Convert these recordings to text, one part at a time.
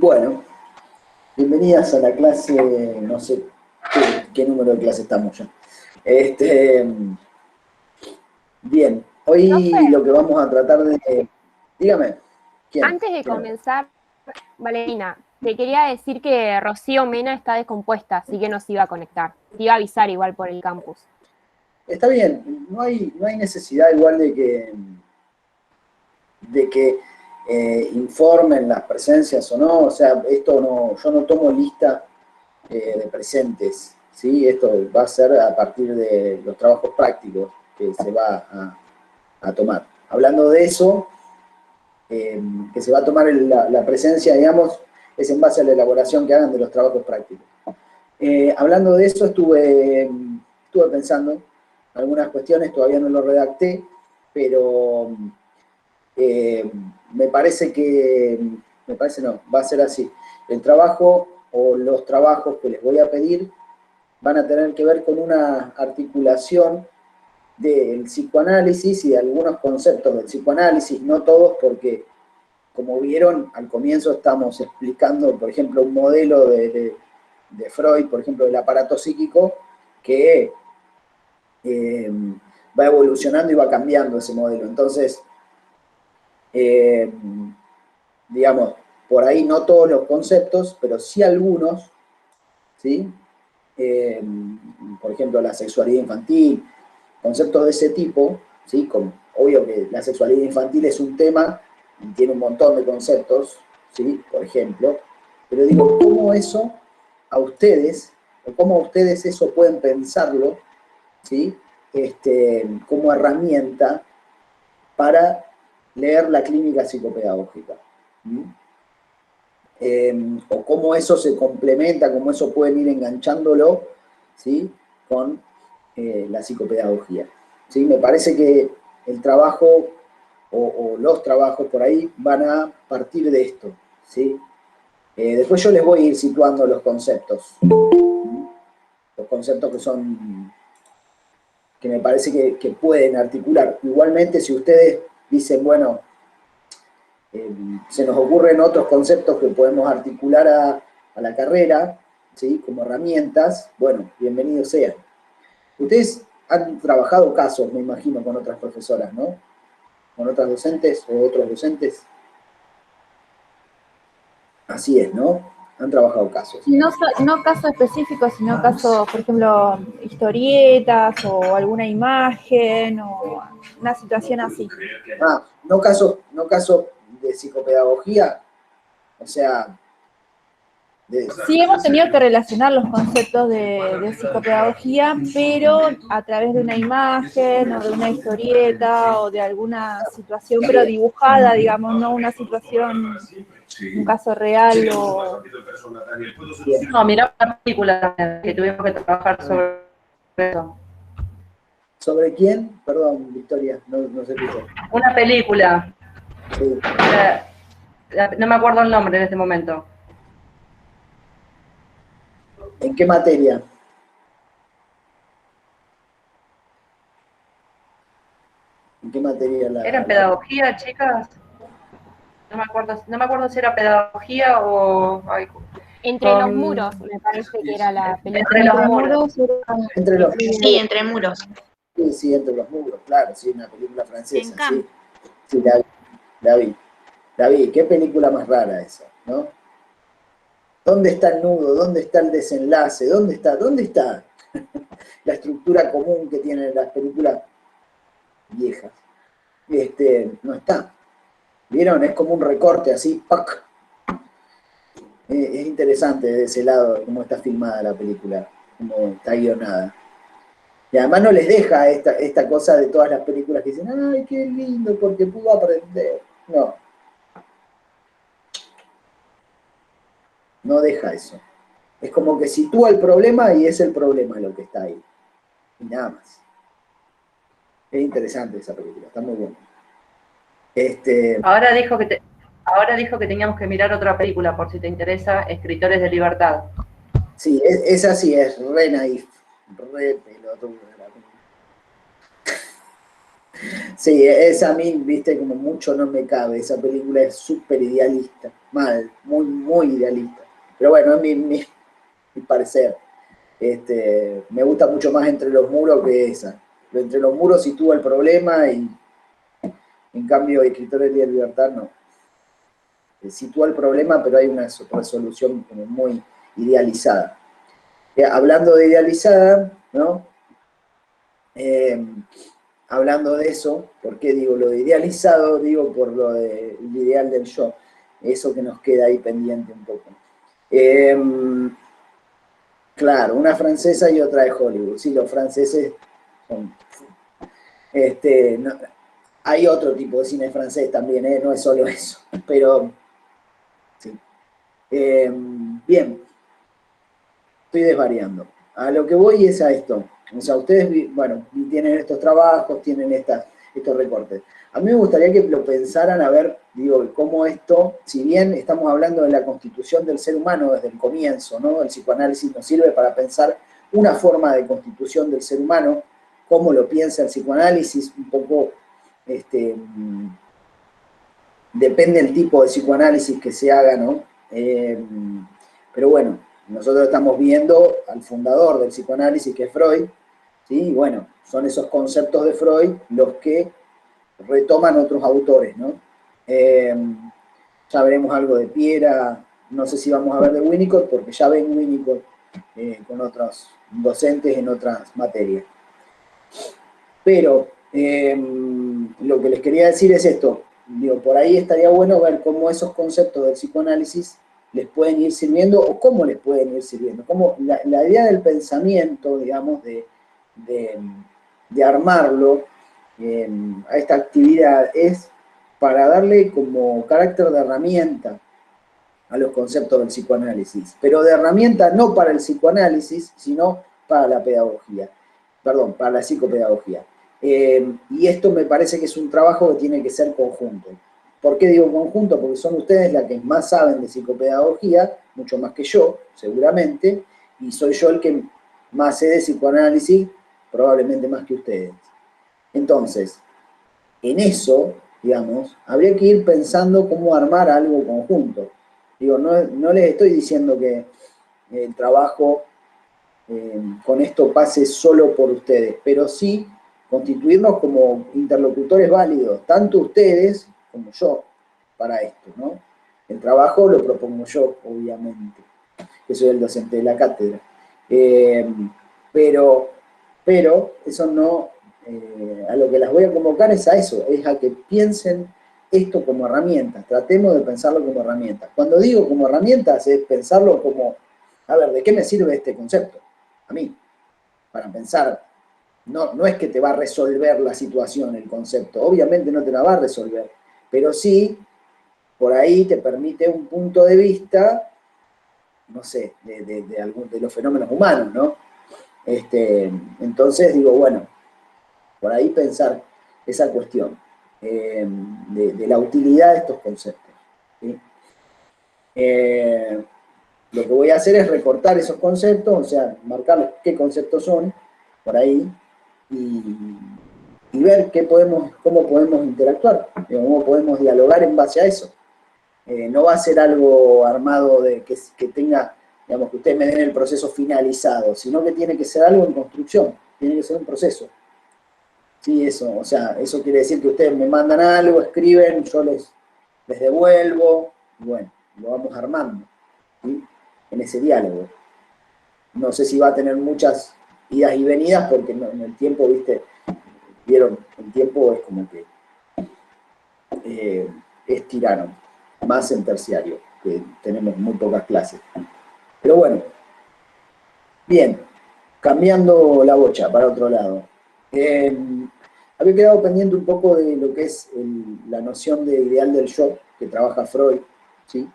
Bueno, bienvenidas a la clase, no sé qué número de clase estamos ya. Bien, hoy Profe, lo que vamos a tratar de... Dígame, ¿quién? antes de ¿Quién habla? comenzar, Valentina, te quería decir que Rocío Mena está descompuesta, así que nos iba a conectar. Te iba a avisar igual por el campus. Está bien, no hay necesidad igual de que informen las presencias o no, o sea, esto no, yo no tomo lista de presentes, ¿sí? Esto va a ser a partir de los trabajos prácticos que se va a tomar. Hablando de eso, que se va a tomar la presencia, digamos, es en base a la elaboración que hagan de los trabajos prácticos. Hablando de eso, estuve pensando algunas cuestiones, todavía no lo redacté, pero eh, me parece no, va a ser así. El trabajo o los trabajos que les voy a pedir van a tener que ver con una articulación del psicoanálisis y de algunos conceptos del psicoanálisis, no todos porque, como vieron, al comienzo estamos explicando, por ejemplo, un modelo de Freud, por ejemplo, del aparato psíquico, que va evolucionando y va cambiando ese modelo. Entonces, eh, digamos, por ahí no todos los conceptos, pero sí algunos, ¿sí? Eh, por ejemplo, la sexualidad infantil, conceptos de ese tipo, ¿sí? Obvio que la sexualidad infantil es un tema y tiene un montón de conceptos, ¿sí? Por ejemplo, pero digo, ¿cómo eso a ustedes, o cómo ustedes eso pueden pensarlo, ¿sí? Como herramienta para leer la clínica psicopedagógica? ¿Mm? O cómo eso se complementa, cómo eso pueden ir enganchándolo, ¿sí? Con la psicopedagogía. ¿Sí? Me parece que el trabajo o los trabajos por ahí van a partir de esto. ¿Sí? Después yo les voy a ir situando los conceptos. Los conceptos que me parece que pueden articular. Igualmente, si ustedes dicen, bueno, se nos ocurren otros conceptos que podemos articular a la carrera, ¿sí? Como herramientas, bueno, bienvenidos sean. Ustedes han trabajado casos, me imagino, con otras profesoras, ¿no? Con otras docentes o otros docentes. Así es, ¿no? Han trabajado casos. No, no casos específicos, sino casos, por ejemplo, historietas o alguna imagen o una situación así. Ah, no casos de psicopedagogía, o sea, Sí, hemos tenido que relacionar los conceptos de psicopedagogía, pero a través de una imagen o de una historieta o de alguna situación, pero dibujada, digamos, no una situación, un caso real o... No, mirá una película que tuvimos que trabajar sobre eso. ¿Sobre quién? Perdón, Victoria, no se escuchó. Una película. Sí. No me acuerdo el nombre en este momento. ¿En qué materia? ¿En qué materia ¿Era en pedagogía, chicas? No me acuerdo si era pedagogía o... Ay, Entre los muros, me parece que era la película. Entre los muros. Entre los Sí, Entre muros. Sí, Entre los muros, claro, sí, una película francesa, En Cannes. sí. Sí, la vi. Qué película más rara esa, ¿no? ¿Dónde está el nudo? ¿Dónde está el desenlace? ¿Dónde está la estructura común que tienen las películas viejas? No está. ¿Vieron? Es como un recorte así, ¡pac! Es interesante de ese lado cómo está filmada la película, cómo está guionada. Y además no les deja esta cosa de todas las películas que dicen, ay, qué lindo, porque pudo aprender. No deja eso. Es como que sitúa el problema y es el problema lo que está ahí. Y nada más. Es interesante esa película, está muy buena. Ahora dijo que teníamos que mirar otra película, por si te interesa, Escritores de Libertad. Sí, esa sí es re naif, re pelotuda. Sí, esa a mí, viste, como mucho no me cabe. Esa película es súper idealista, mal, muy, muy idealista. Pero bueno, es mi parecer. Me gusta mucho más Entre los muros que esa. Entre los muros sitúa el problema y en cambio Escritores de Libertad no. Sitúa el problema, pero hay una resolución como muy idealizada. Hablando de idealizada, ¿no? Hablando de eso, ¿por qué digo lo de idealizado? Digo por lo del ideal del yo, eso que nos queda ahí pendiente un poco. Claro, una francesa y otra de Hollywood. Sí, los franceses son... no, hay otro tipo de cine francés también, no es solo eso, pero sí. Bien, estoy desvariando. A lo que voy es a esto. O sea, ustedes, bueno, tienen estos trabajos, tienen estos recortes. A mí me gustaría que lo pensaran a ver, digo, cómo esto, si bien estamos hablando de la constitución del ser humano desde el comienzo, ¿no? El psicoanálisis nos sirve para pensar una forma de constitución del ser humano, cómo lo piensa el psicoanálisis, un poco, depende del tipo de psicoanálisis que se haga, ¿no? Pero bueno, nosotros estamos viendo al fundador del psicoanálisis, que es Freud, ¿sí? Y bueno, son esos conceptos de Freud los que retoman otros autores, ¿no? Ya veremos algo de Piera, no sé si vamos a ver de Winnicott, porque ya ven Winnicott con otros docentes en otras materias. Pero lo que les quería decir es esto, digo, por ahí estaría bueno ver cómo esos conceptos del psicoanálisis les pueden ir sirviendo, o cómo les pueden ir sirviendo, cómo la idea del pensamiento, digamos, de armarlo a esta actividad es para darle como carácter de herramienta a los conceptos del psicoanálisis, pero de herramienta no para el psicoanálisis, sino para la pedagogía, perdón, para la psicopedagogía. Y esto me parece que es un trabajo que tiene que ser conjunto. ¿Por qué digo conjunto? Porque son ustedes las que más saben de psicopedagogía, mucho más que yo, seguramente, y soy yo el que más sé de psicoanálisis, probablemente más que ustedes. Entonces, en eso, digamos, habría que ir pensando cómo armar algo conjunto. Digo, no les estoy diciendo que el trabajo con esto pase solo por ustedes, pero sí constituirnos como interlocutores válidos, tanto ustedes como yo, para esto, ¿no? El trabajo lo propongo yo, obviamente, que soy el docente de la cátedra. Pero eso no, a lo que las voy a convocar es a eso, es a que piensen esto como herramienta, tratemos de pensarlo como herramienta. Cuando digo como herramientas es pensarlo como, a ver, ¿de qué me sirve este concepto? A mí, para pensar. No es que te va a resolver la situación, el concepto, obviamente no te la va a resolver, pero sí, por ahí te permite un punto de vista, no sé, de los fenómenos humanos, ¿no? Entonces digo, bueno, por ahí pensar esa cuestión de la utilidad de estos conceptos, ¿sí? Lo que voy a hacer es recortar esos conceptos, o sea, marcar qué conceptos son, por ahí, y ver cómo podemos interactuar, cómo podemos dialogar en base a eso. No va a ser algo armado de que tenga, digamos, que ustedes me den el proceso finalizado, sino que tiene que ser algo en construcción, tiene que ser un proceso. Sí, eso, o sea, eso quiere decir que ustedes me mandan algo, escriben, yo les devuelvo, y bueno, lo vamos armando, ¿sí? En ese diálogo. No sé si va a tener muchas idas y venidas, porque en el tiempo, viste, vieron, el tiempo es como que es tirano, más en terciario, que tenemos muy pocas clases. Pero bueno, bien, cambiando la bocha para otro lado. Había quedado pendiente un poco de lo que es la noción de ideal del yo, que trabaja Freud, ¿sí?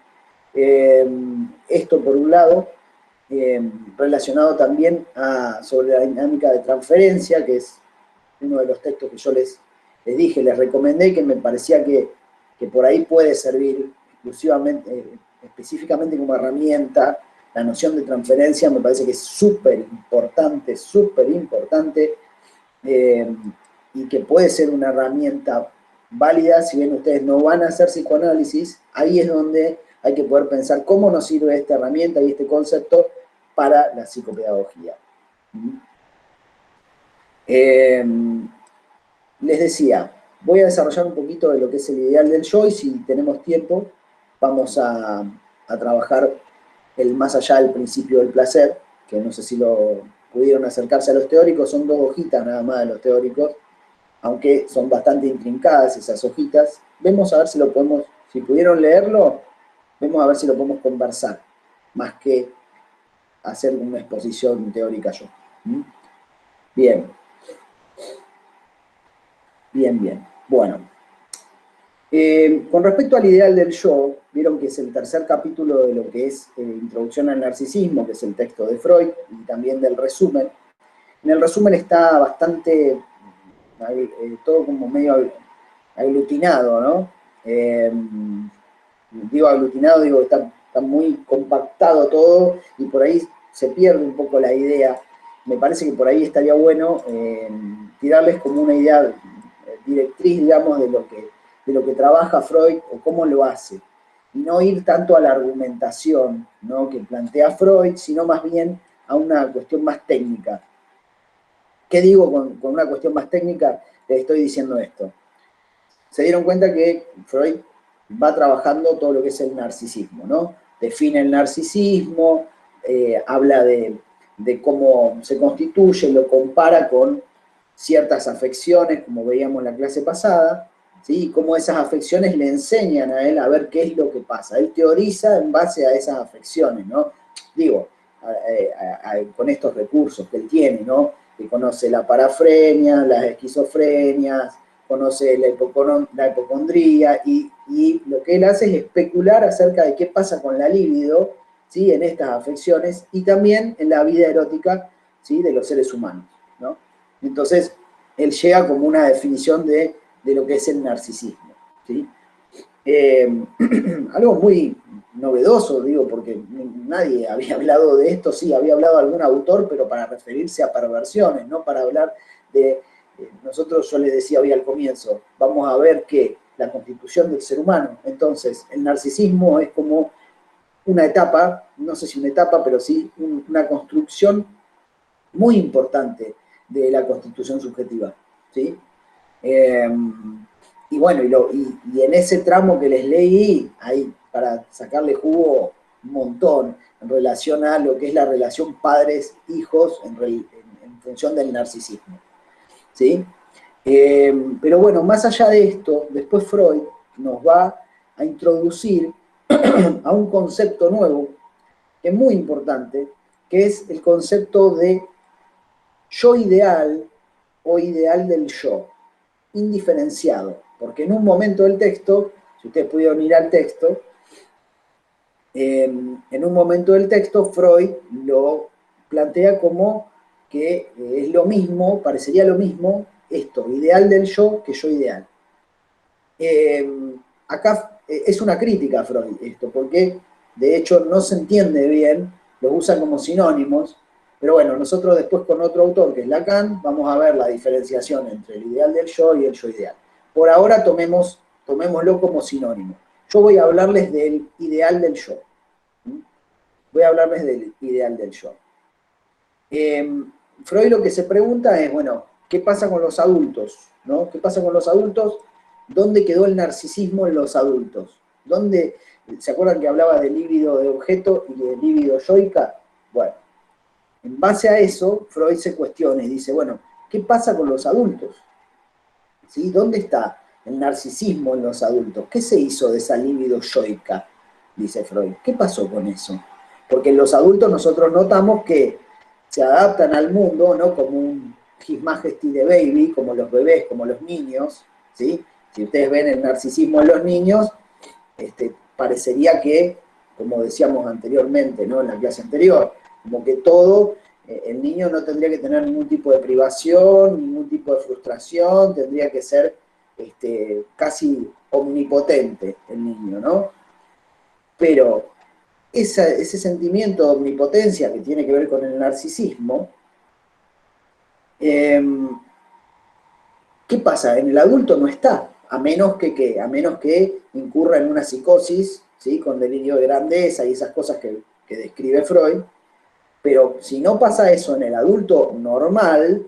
Esto por un lado, relacionado también sobre la dinámica de transferencia, que es uno de los textos que yo les dije, les recomendé, que me parecía que por ahí puede servir exclusivamente, específicamente como herramienta. La noción de transferencia me parece que es súper importante, y que puede ser una herramienta válida, si bien ustedes no van a hacer psicoanálisis, ahí es donde hay que poder pensar cómo nos sirve esta herramienta y este concepto para la psicopedagogía. Les decía, voy a desarrollar un poquito de lo que es el ideal del yo, y si tenemos tiempo, vamos a trabajar el más allá del principio del placer, que no sé si lo pudieron acercarse a los teóricos, son 2 hojitas nada más de los teóricos, aunque son bastante intrincadas esas hojitas. Vemos a ver si lo podemos, si pudieron leerlo, vemos a ver si lo podemos conversar, más que hacer una exposición teórica yo. Bien. Bien, bien. Bueno. Con respecto al ideal del yo, vieron que es el tercer capítulo de lo que es Introducción al Narcisismo, que es el texto de Freud, y también del resumen. En el resumen está bastante, todo como medio aglutinado, ¿no? Digo aglutinado, digo que está muy compactado todo, y por ahí se pierde un poco la idea. Me parece que por ahí estaría bueno tirarles como una idea directriz, digamos, de lo que trabaja Freud o cómo lo hace. Y no ir tanto a la argumentación, ¿no?, que plantea Freud, sino más bien a una cuestión más técnica. ¿Qué digo con una cuestión más técnica? Les estoy diciendo esto. Se dieron cuenta que Freud va trabajando todo lo que es el narcisismo, ¿no? Define el narcisismo, habla de cómo se constituye, lo compara con ciertas afecciones, como veíamos en la clase pasada, ¿sí? Y cómo esas afecciones le enseñan a él a ver qué es lo que pasa. Él teoriza en base a esas afecciones, ¿no? Digo, con estos recursos que él tiene, ¿no? Que conoce la parafrenia, las esquizofrenias, conoce la hipocondría, y lo que él hace es especular acerca de qué pasa con la libido, ¿sí?, en estas afecciones, y también en la vida erótica, ¿sí?, de los seres humanos, ¿no? Entonces, él llega como una definición de lo que es el narcisismo, ¿sí? Algo muy novedoso, digo, porque nadie había hablado de esto. Sí, había hablado algún autor, pero para referirse a perversiones, no para hablar de... Nosotros, yo les decía hoy al comienzo, vamos a ver que la constitución del ser humano, entonces, el narcisismo es como una etapa, no sé si una etapa, pero sí una construcción muy importante de la constitución subjetiva, ¿sí? Y bueno, y en ese tramo que les leí, hay para sacarle jugo un montón en relación a lo que es la relación padres-hijos en función del narcisismo, ¿sí? Pero bueno, más allá de esto, después Freud nos va a introducir a un concepto nuevo, que es muy importante, que es el concepto de yo ideal o ideal del yo, indiferenciado, porque en un momento del texto, si ustedes pudieron ir al texto, en un momento del texto Freud lo plantea como que es lo mismo, parecería lo mismo, esto, ideal del yo, que yo ideal. Acá es una crítica a Freud esto, porque de hecho no se entiende bien, lo usan como sinónimos, pero bueno, nosotros después con otro autor, que es Lacan, vamos a ver la diferenciación entre el ideal del yo y el yo ideal. Por ahora tomémoslo como sinónimo. Yo voy a hablarles del ideal del yo. Voy a hablarles del ideal del yo. Freud lo que se pregunta es, bueno, ¿qué pasa con los adultos? ¿No? ¿Qué pasa con los adultos? ¿Dónde quedó el narcisismo en los adultos? ¿Dónde? ¿Se acuerdan que hablaba del líbido de objeto y del líbido yoica? Bueno, en base a eso, Freud se cuestiona y dice, bueno, ¿qué pasa con los adultos? ¿Sí? ¿Dónde está el narcisismo en los adultos? ¿Qué se hizo de esa libido yoica? Dice Freud. ¿Qué pasó con eso? Porque en los adultos nosotros notamos que se adaptan al mundo, ¿no?, como un His Majesty de baby, como los bebés, como los niños, ¿sí? Si ustedes ven el narcisismo en los niños, parecería que, como decíamos anteriormente, ¿no?, en la clase anterior, como que todo, el niño no tendría que tener ningún tipo de privación, ningún tipo de frustración, tendría que ser casi omnipotente el niño, ¿no? Pero ese sentimiento de omnipotencia que tiene que ver con el narcisismo, ¿qué ¿Qué pasa? En el adulto no está, a menos que incurra en una psicosis, ¿sí? Con delirio de grandeza y esas cosas que describe Freud. Pero si no pasa eso en el adulto normal,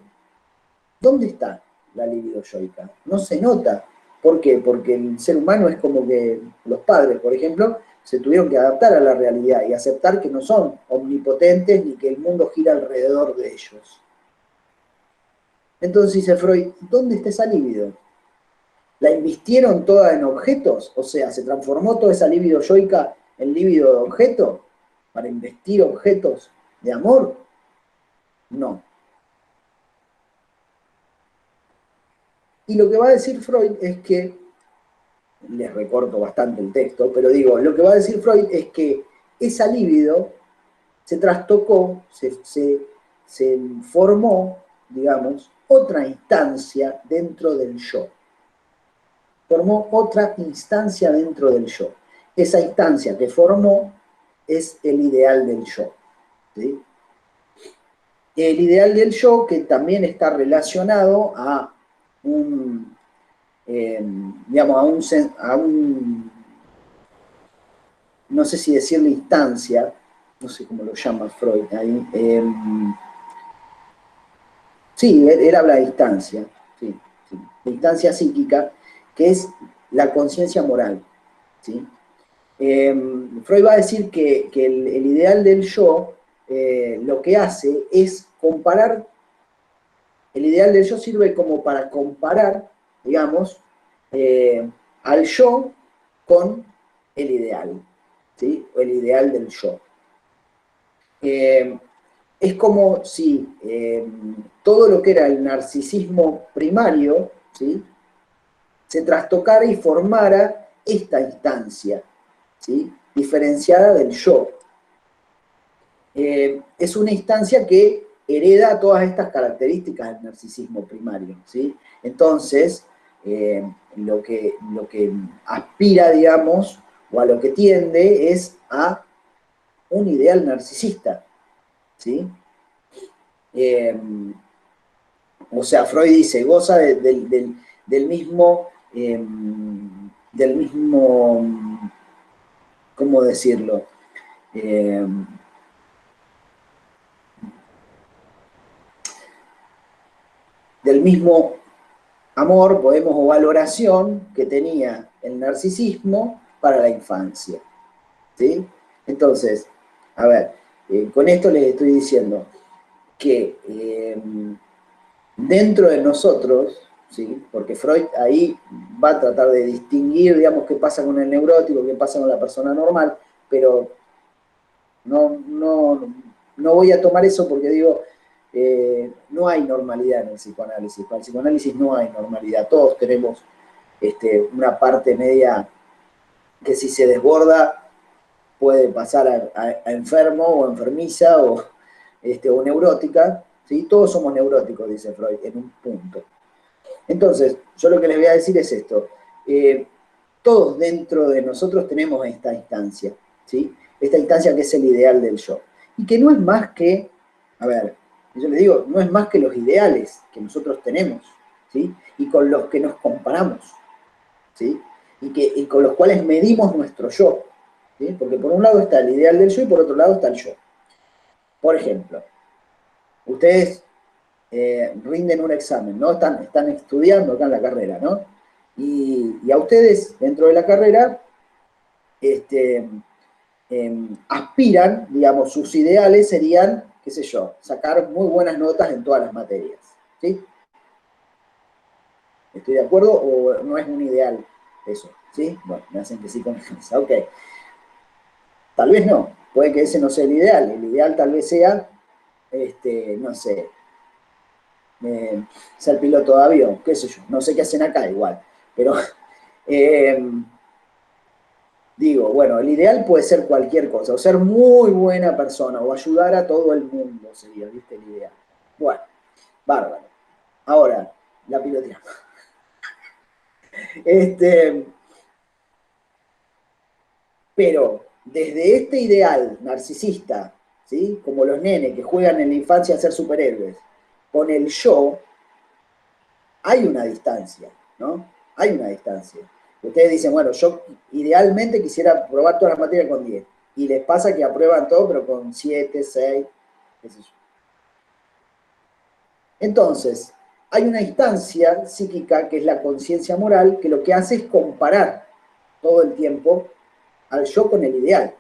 ¿dónde está la libido yoica? No se nota. ¿Por qué? Porque el ser humano es como que los padres, por ejemplo, se tuvieron que adaptar a la realidad y aceptar que no son omnipotentes ni que el mundo gira alrededor de ellos. Entonces dice Freud, ¿dónde está esa libido? ¿La invistieron toda en objetos? O sea, ¿se transformó toda esa libido yoica en libido de objeto? ¿Para investir objetos de amor? No. Y lo que va a decir Freud es que, les recorto bastante el texto, pero digo, lo que va a decir Freud es que esa libido se trastocó, se formó, digamos, otra instancia dentro del yo. Formó otra instancia dentro del yo. Esa instancia que formó es el ideal del yo. ¿Sí? El ideal del yo que también está relacionado a un, digamos, no sé si decirle instancia, no sé cómo lo llama Freud ahí, sí, él habla de instancia, sí, de instancia psíquica, que es la conciencia moral, ¿sí? Freud va a decir que el ideal del yo lo que hace es comparar, el ideal del yo sirve como para comparar, digamos, al yo con el ideal, ¿sí? O el ideal del yo. Es como si todo lo que era el narcisismo primario, ¿sí? Se trastocara y formara esta instancia, ¿sí? Diferenciada del yo. Es una instancia que hereda todas estas características del narcisismo primario, ¿sí? Entonces, lo que aspira, digamos, o a lo que tiende es a un ideal narcisista, ¿sí? O sea, Freud dice, goza del mismo, ¿cómo decirlo? Del mismo amor, podemos, o valoración que tenía el narcisismo para la infancia, ¿sí? Entonces, a ver, con esto les estoy diciendo que dentro de nosotros, ¿sí? Porque Freud ahí va a tratar de distinguir, digamos, qué pasa con el neurótico, qué pasa con la persona normal, pero no voy a tomar eso porque digo, no hay normalidad en el psicoanálisis. Para el psicoanálisis no hay normalidad. Todos tenemos una parte media que si se desborda puede pasar a enfermo o enfermiza o neurótica. ¿Sí? Todos somos neuróticos, dice Freud, en un punto. Entonces, yo lo que les voy a decir es esto. Todos dentro de nosotros tenemos esta instancia, ¿sí? Esta instancia que es el ideal del yo. Y que no es más que, a ver, yo les digo, no es más que los ideales que nosotros tenemos, ¿sí? Y con los que nos comparamos, ¿sí? Y con los cuales medimos nuestro yo, ¿sí? Porque por un lado está el ideal del yo y por otro lado está el yo. Por ejemplo, ustedes rinden un examen, ¿no? Están estudiando acá en la carrera, ¿no? Y a ustedes, dentro de la carrera, aspiran, digamos, sus ideales serían, qué sé yo, sacar muy buenas notas en todas las materias, ¿sí? ¿Estoy de acuerdo o no es un ideal eso? ¿Sí? Bueno, me hacen que sí con eso, ok. Tal vez no, puede que ese no sea el ideal tal vez sea, no sé, ser piloto de avión, qué sé yo, no sé qué hacen acá igual, pero digo, bueno, el ideal puede ser cualquier cosa, o ser muy buena persona, o ayudar a todo el mundo sería, ¿viste? El ideal. Bueno, bárbaro. Ahora, la pilotía. Pero desde este ideal narcisista, ¿sí? Como los nenes que juegan en la infancia a ser superhéroes, con el yo, hay una distancia, ¿no? Hay una distancia. Ustedes dicen, bueno, yo idealmente quisiera probar todas las materias con 10. Y les pasa que aprueban todo, pero con 7, 6, qué sé yo. Entonces, hay una instancia psíquica que es la conciencia moral, que lo que hace es comparar todo el tiempo al yo con el ideal.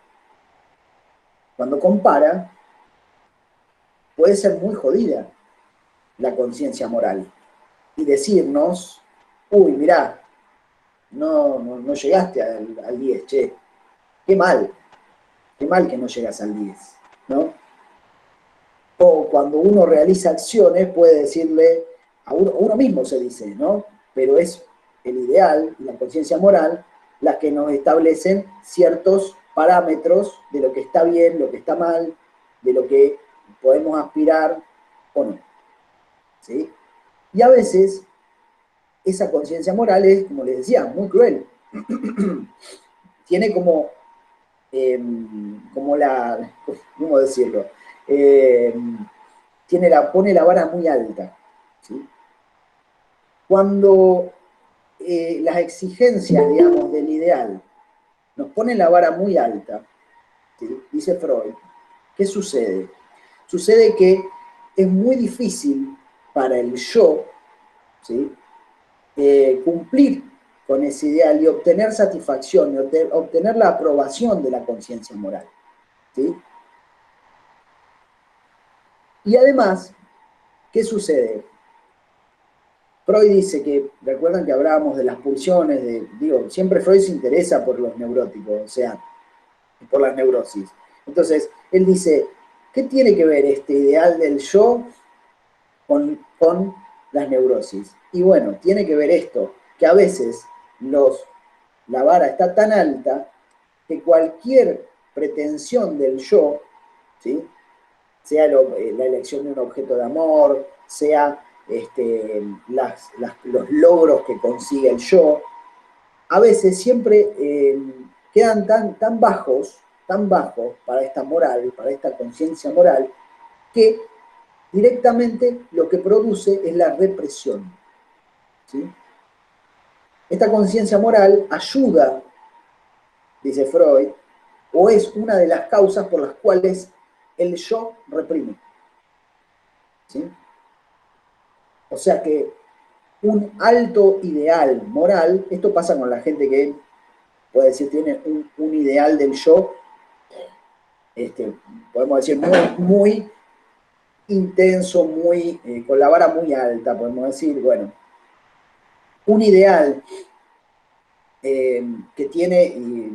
Cuando compara, puede ser muy jodida la conciencia moral y decirnos, uy, mirá, no llegaste al 10, che, qué mal que no llegas al 10, ¿no? O cuando uno realiza acciones puede decirle, a uno mismo se dice, ¿no? Pero es el ideal y la conciencia moral las que nos establecen ciertos parámetros de lo que está bien, lo que está mal, de lo que podemos aspirar o no, ¿sí? Y a veces esa conciencia moral es, como les decía, muy cruel. Tiene como ¿cómo decirlo? Pone la vara muy alta, ¿sí? Cuando las exigencias, digamos, del ideal nos ponen la vara muy alta, ¿sí? Dice Freud, ¿qué sucede? Sucede que es muy difícil para el yo, ¿sí? Cumplir con ese ideal y obtener satisfacción, y obtener la aprobación de la conciencia moral, ¿sí? Y además, ¿qué sucede? Freud dice que, recuerdan que hablábamos de las pulsiones, siempre Freud se interesa por los neuróticos, o sea, por las neurosis. Entonces, él dice, ¿qué tiene que ver este ideal del yo con las neurosis? Y bueno, tiene que ver esto, que a veces la vara está tan alta que cualquier pretensión del yo, ¿sí? Sea la elección de un objeto de amor, sea los logros que consigue el yo, a veces siempre quedan tan bajos para esta moral, para esta conciencia moral, que directamente lo que produce es la represión, ¿sí? Esta conciencia moral ayuda, dice Freud, o es una de las causas por las cuales el yo reprime, ¿sí? O sea que un alto ideal moral, esto pasa con la gente que puede decir tiene un ideal del yo, podemos decir muy intenso, con la vara muy alta, podemos decir, bueno, un ideal que tiene,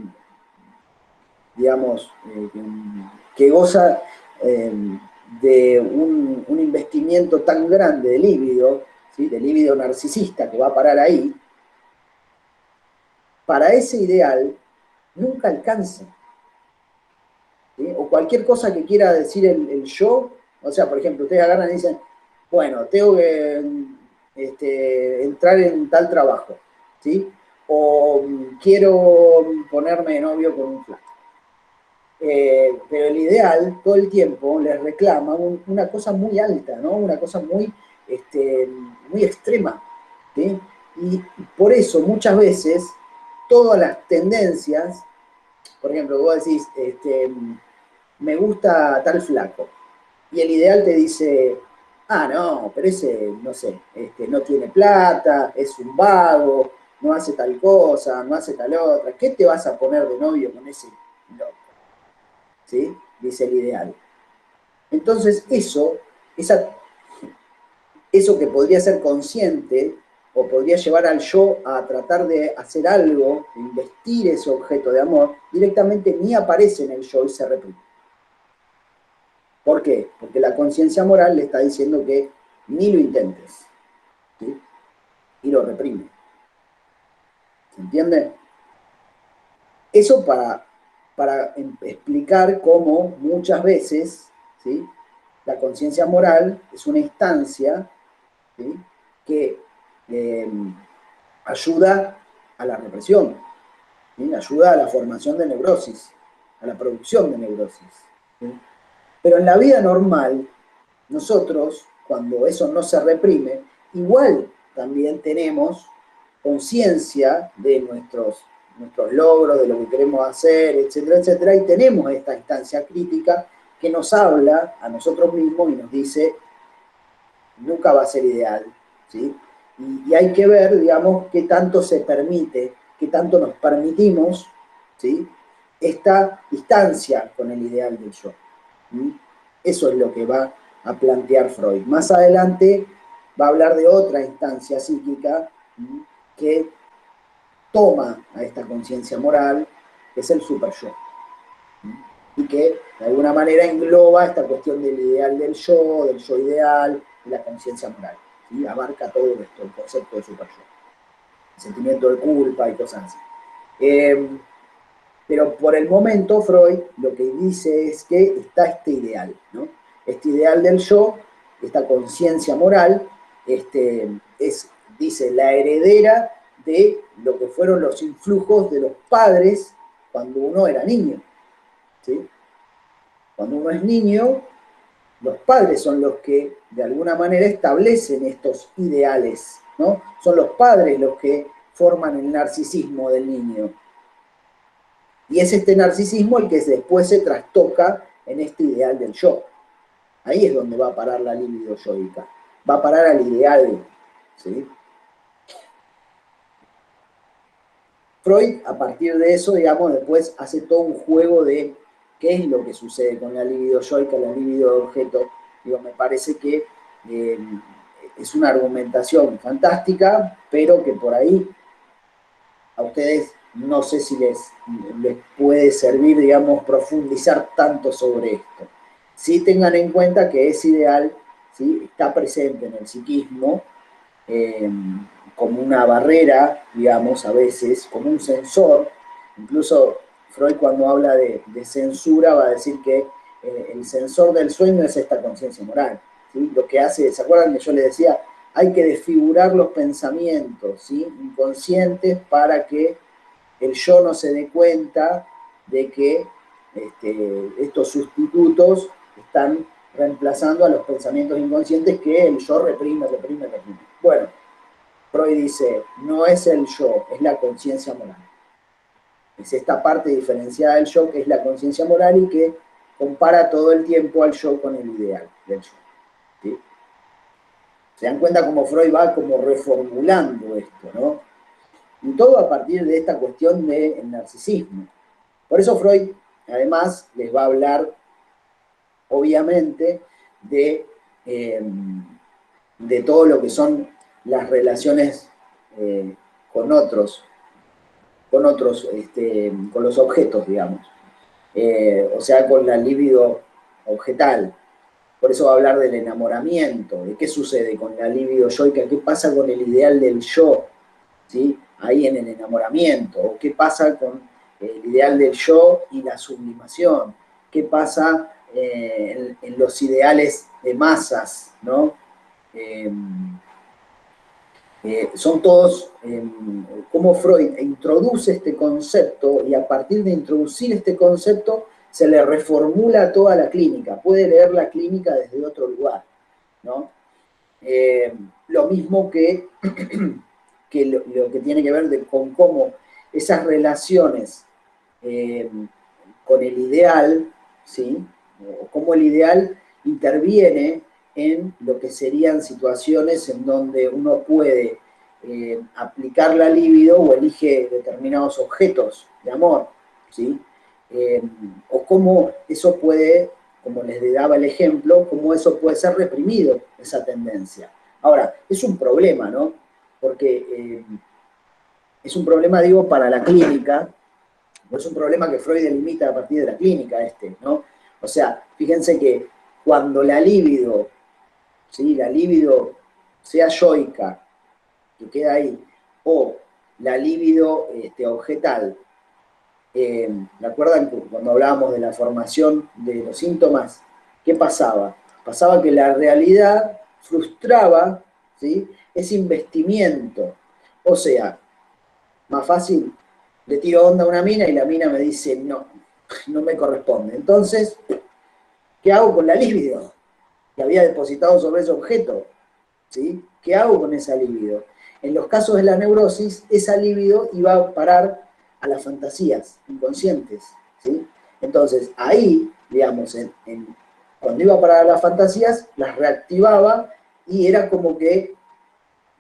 digamos, que goza de un investimiento tan grande de líbido, ¿sí? De líbido narcisista que va a parar ahí, para ese ideal nunca alcanza, ¿sí? O cualquier cosa que quiera decir el yo, o sea, por ejemplo, ustedes agarran y dicen, bueno, tengo que entrar en tal trabajo, ¿sí? O quiero ponerme de novio con un flaco. Pero el ideal todo el tiempo les reclama una cosa muy alta, ¿no? Una cosa muy extrema, ¿sí? Y por eso muchas veces todas las tendencias, por ejemplo, vos decís, me gusta tal flaco, y el ideal te dice, ah, no, pero ese, no sé, no tiene plata, es un vago, no hace tal cosa, no hace tal otra, ¿qué te vas a poner de novio con ese loco? ¿Sí? Dice el ideal. Entonces eso que podría ser consciente o podría llevar al yo a tratar de hacer algo, de investir ese objeto de amor, directamente ni aparece en el yo y se reprime. ¿Por qué? Porque la conciencia moral le está diciendo que ni lo intentes, ¿sí? Y lo reprime. ¿Se entiende? Eso para explicar cómo muchas veces, ¿sí? La conciencia moral es una instancia, ¿sí? Que ayuda a la represión, ¿sí? Ayuda a la formación de neurosis, a la producción de neurosis, ¿sí? Pero en la vida normal, nosotros, cuando eso no se reprime, igual también tenemos conciencia de nuestros logros, de lo que queremos hacer, etcétera, etcétera, y tenemos esta instancia crítica que nos habla a nosotros mismos y nos dice, nunca va a ser ideal, ¿sí? Y hay que ver, digamos, qué tanto se permite, qué tanto nos permitimos, ¿sí?, esta distancia con el ideal del yo. ¿Sí? Eso es lo que va a plantear Freud. Más adelante va a hablar de otra instancia psíquica, ¿sí?, que toma a esta conciencia moral, que es el superyo, ¿sí?, y que de alguna manera engloba esta cuestión del ideal del yo ideal, y la conciencia moral, ¿sí? Abarca todo esto, el concepto de superyo, el sentimiento de culpa y cosas así. Pero por el momento Freud lo que dice es que está este ideal, ¿no? Este ideal del yo, esta conciencia moral, dice, la heredera de lo que fueron los influjos de los padres cuando uno era niño, ¿sí? Cuando uno es niño, los padres son los que de alguna manera establecen estos ideales, ¿no? Son los padres los que forman el narcisismo del niño. Y es este narcisismo el que después se trastoca en este ideal del yo. Ahí es donde va a parar la libido yoica. Va a parar al ideal, ¿sí? Freud, a partir de eso, digamos, después hace todo un juego de qué es lo que sucede con la libido yoica, la libido de objeto. Digo, me parece que es una argumentación fantástica, pero que por ahí a ustedes no sé si les puede servir, digamos, profundizar tanto sobre esto. Sí tengan en cuenta que ese ideal, ¿sí?, está presente en el psiquismo como una barrera, digamos, a veces, como un censor. Incluso Freud, cuando habla de censura, va a decir que el censor del sueño es esta conciencia moral, ¿sí? Lo que hace, ¿se acuerdan que yo les decía? Hay que desfigurar los pensamientos, ¿sí?, inconscientes, para que el yo no se dé cuenta de que estos sustitutos están reemplazando a los pensamientos inconscientes que el yo reprime. Bueno, Freud dice, no es el yo, es la conciencia moral. Es esta parte diferenciada del yo, que es la conciencia moral y que compara todo el tiempo al yo con el ideal del yo, ¿sí? Se dan cuenta cómo Freud va como reformulando esto, ¿no? Y todo a partir de esta cuestión del narcisismo. Por eso Freud, además, les va a hablar, obviamente, de todo lo que son las relaciones con los objetos, digamos. O sea, con la libido objetal. Por eso va a hablar del enamoramiento, de qué sucede con la libido yoica, qué pasa con el ideal del yo, ¿sí?, ahí en el enamoramiento, o qué pasa con el ideal del yo y la sublimación, qué pasa en los ideales de masas, ¿no? Son todos, cómo Freud introduce este concepto, y a partir de introducir este concepto se le reformula toda la clínica, puede leer la clínica desde otro lugar, ¿no? Lo mismo que lo que tiene que ver con cómo esas relaciones con el ideal, ¿sí?, o cómo el ideal interviene en lo que serían situaciones en donde uno puede aplicar la libido o elige determinados objetos de amor, ¿sí? O cómo eso puede, como les daba el ejemplo, cómo eso puede ser reprimido, esa tendencia. Ahora, es un problema, ¿no? Porque es un problema, digo, para la clínica, no es un problema que Freud delimita a partir de la clínica, ¿no? O sea, fíjense que cuando la libido, ¿sí?, la libido sea yoica, que queda ahí, o la libido objetal, ¿me acuerdan cuando hablábamos de la formación de los síntomas? ¿Qué pasaba? Pasaba que la realidad frustraba, ¿sí?, ese investimiento. O sea, más fácil, le tiro onda a una mina y la mina me dice, no me corresponde. Entonces, ¿qué hago con la libido que había depositado sobre ese objeto? ¿sí? ¿Qué hago con esa libido? En los casos de la neurosis, esa libido iba a parar a las fantasías inconscientes, ¿sí? Entonces, ahí, digamos, cuando iba a parar a las fantasías, las reactivaba y era como que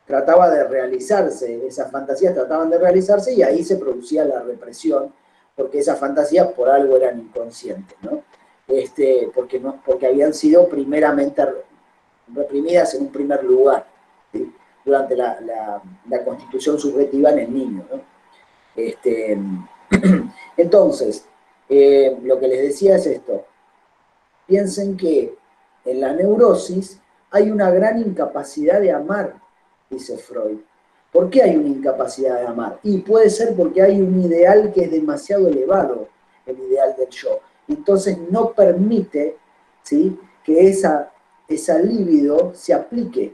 trataba de realizarse, esas fantasías trataban de realizarse y ahí se producía la represión, porque esas fantasías por algo eran inconscientes, ¿no? Porque habían sido primeramente reprimidas en un primer lugar, ¿sí? Durante la constitución subjetiva en el niño, ¿no? Entonces, lo que les decía es esto. Piensen que en la neurosis hay una gran incapacidad de amar, dice Freud. ¿Por qué hay una incapacidad de amar? Y puede ser porque hay un ideal que es demasiado elevado, el ideal del yo. Entonces no permite, ¿sí?, que esa libido se aplique,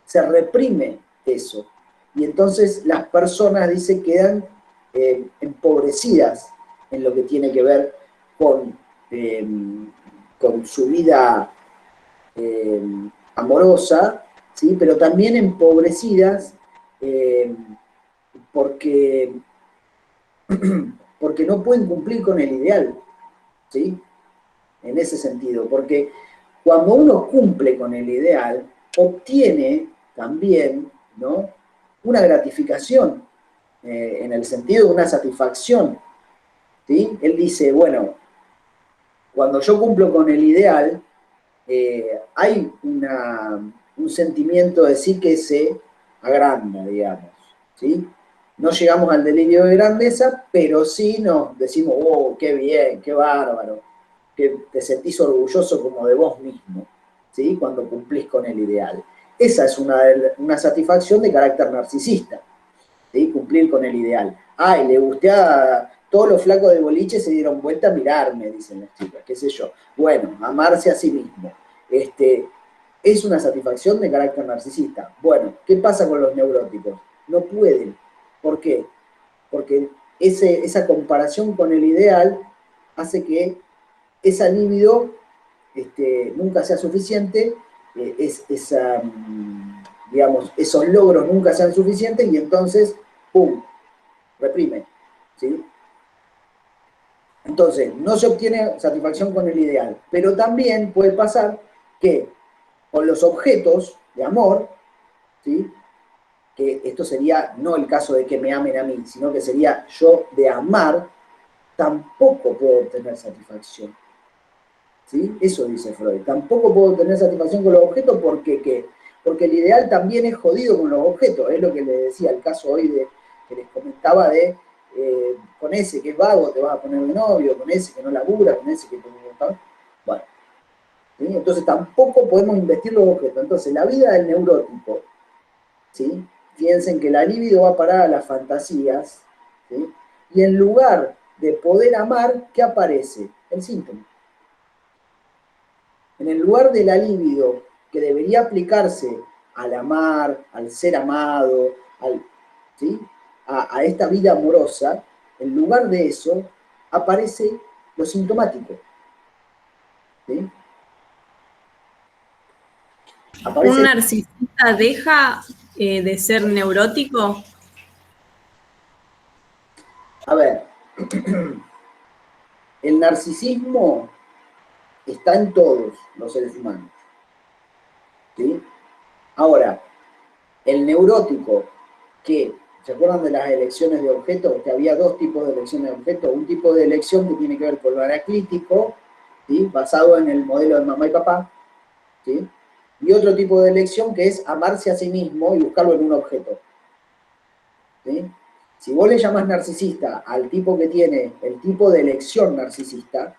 se reprime eso. Y entonces las personas, dice, quedan empobrecidas en lo que tiene que ver con su vida amorosa, ¿sí? Pero también empobrecidas porque, porque no pueden cumplir con el ideal, ¿sí? En ese sentido, porque cuando uno cumple con el ideal, obtiene también, ¿no?, una gratificación, en el sentido de una satisfacción, ¿sí? Él dice, bueno, cuando yo cumplo con el ideal, hay un sentimiento de sí que se agranda, digamos, ¿sí? No llegamos al delirio de grandeza, pero sí nos decimos, oh, qué bien, qué bárbaro, que te sentís orgulloso como de vos mismo, ¿sí?, cuando cumplís con el ideal. Esa es una satisfacción de carácter narcisista, ¿sí?, cumplir con el ideal. Ay, le gusté a todos los flacos de boliche, se dieron vuelta a mirarme, dicen las chicas, qué sé yo. Bueno, amarse a sí mismo. Es una satisfacción de carácter narcisista. Bueno, ¿qué pasa con los neuróticos? No pueden. ¿Por qué? Porque esa comparación con el ideal hace que esa libido nunca sea suficiente, digamos, esos logros nunca sean suficientes y entonces, ¡pum!, reprime, ¿sí? Entonces, no se obtiene satisfacción con el ideal, pero también puede pasar que con los objetos de amor, ¿sí?, que esto sería no el caso de que me amen a mí, sino que sería yo de amar, tampoco puedo obtener satisfacción, ¿sí? Eso dice Freud. Tampoco puedo obtener satisfacción con los objetos porque, ¿qué? Porque el ideal también es jodido con los objetos. Es lo que les decía, el caso hoy que les comentaba de con ese que es vago te vas a poner de novio, con ese que no labura, con ese que... Bueno, ¿sí? Entonces tampoco podemos investir los objetos. Entonces la vida del neurótico, ¿sí?, piensen que la libido va a parar a las fantasías, ¿sí?, y en lugar de poder amar, ¿qué aparece? El síntoma. En el lugar de la libido, que debería aplicarse al amar, al ser amado, ¿sí?, a esta vida amorosa, en lugar de eso, aparece lo sintomático, ¿sí? ¿Un narcisista deja de ser neurótico? A ver, el narcisismo está en todos los seres humanos, ¿sí? Ahora, el neurótico, ¿se acuerdan de las elecciones de objetos? Que había dos tipos de elecciones de objetos. Un tipo de elección que tiene que ver con lo anaclítico, ¿sí?, basado en el modelo de mamá y papá, ¿sí?, y otro tipo de elección que es amarse a sí mismo y buscarlo en un objeto, ¿sí? Si vos le llamás narcisista al tipo que tiene el tipo de elección narcisista,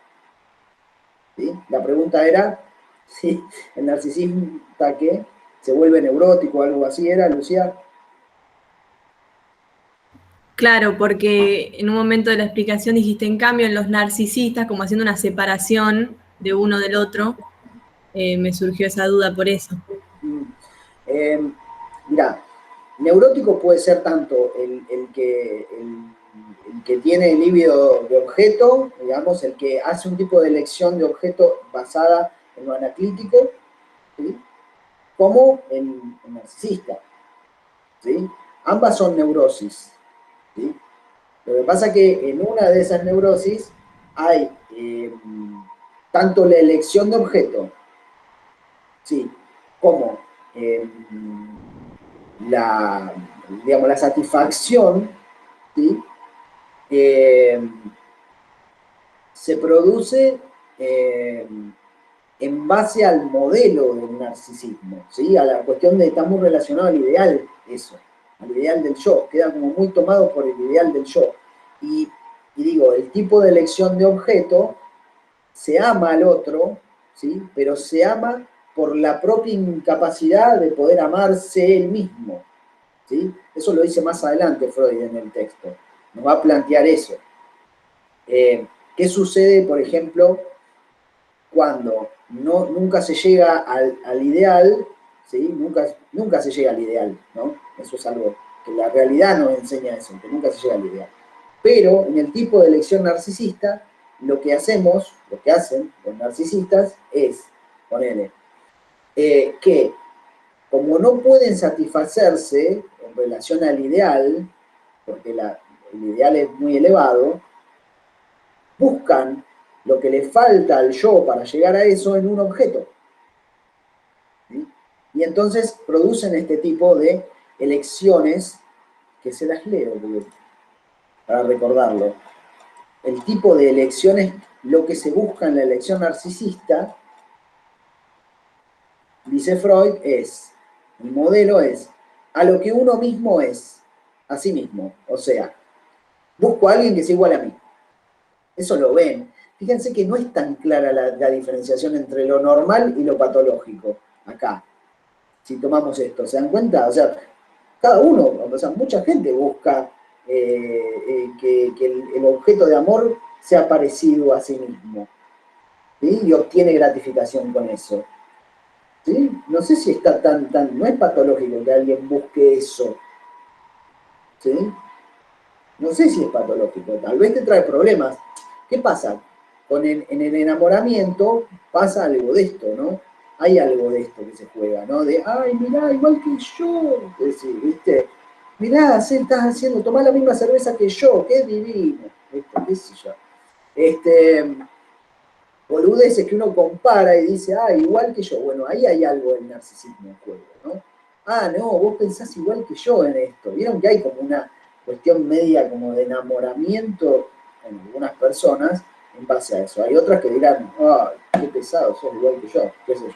¿sí?, la pregunta era si el narcisista que se vuelve neurótico o algo así era, Lucía. Claro, porque en un momento de la explicación dijiste, en cambio, en los narcisistas, como haciendo una separación de uno del otro, me surgió esa duda por eso. Mirá, neurótico puede ser tanto el que tiene el líbido de objeto, digamos, el que hace un tipo de elección de objeto basada en lo anaclítico, ¿sí?, como el narcisista, ¿sí? Ambas son neurosis, ¿sí? Lo que pasa es que en una de esas neurosis hay tanto la elección de objeto, ¿sí? Como digamos, la satisfacción, ¿sí? Se produce en base al modelo del narcisismo, ¿sí? A la cuestión de está muy relacionado al ideal, eso, al ideal del yo, queda como muy tomado por el ideal del yo. Y digo, el tipo de elección de objeto se ama al otro, ¿sí? Pero se ama por la propia incapacidad de poder amarse él mismo, ¿sí? Eso lo dice más adelante Freud en el texto, nos va a plantear eso. ¿Qué sucede, por ejemplo, cuando nunca se llega al ideal, ¿sí? Nunca se llega al ideal, ¿no? Eso es algo que la realidad nos enseña eso, que nunca se llega al ideal. Pero en el tipo de elección narcisista, lo que hacen los narcisistas es, ponele, que como no pueden satisfacerse en relación al ideal, porque el ideal es muy elevado, buscan lo que le falta al yo para llegar a eso en un objeto. ¿Sí? Y entonces producen este tipo de elecciones, que se las leo para recordarlo. El tipo de elecciones, lo que se busca en la elección narcisista, dice Freud, el modelo es a lo que uno mismo es, a sí mismo. O sea, busco a alguien que sea igual a mí. Eso lo ven. Fíjense que no es tan clara la diferenciación entre lo normal y lo patológico, acá. Si tomamos esto, ¿se dan cuenta? O sea, cada uno, o sea, mucha gente busca que el objeto de amor sea parecido a sí mismo, ¿sí? Y obtiene gratificación con eso. ¿Sí? No sé si está no es patológico que alguien busque eso, ¿sí? No sé si es patológico, tal vez te trae problemas. ¿Qué pasa? En el enamoramiento pasa algo de esto, ¿no? Hay algo de esto que se juega, ¿no? De, ay, mirá, igual que yo. Es decir, ¿viste? Mirá, estás haciendo, tomá la misma cerveza que yo, qué divino. ¿Qué sé yo? Boludeces que uno compara y dice, ah, igual que yo. Bueno, ahí hay algo del narcisismo en juego, ¿no? Ah, no, vos pensás igual que yo en esto. Vieron que hay como una cuestión media como de enamoramiento en algunas personas en base a eso. Hay otras que dirán, ah, qué pesado, sos igual que yo, qué sé yo.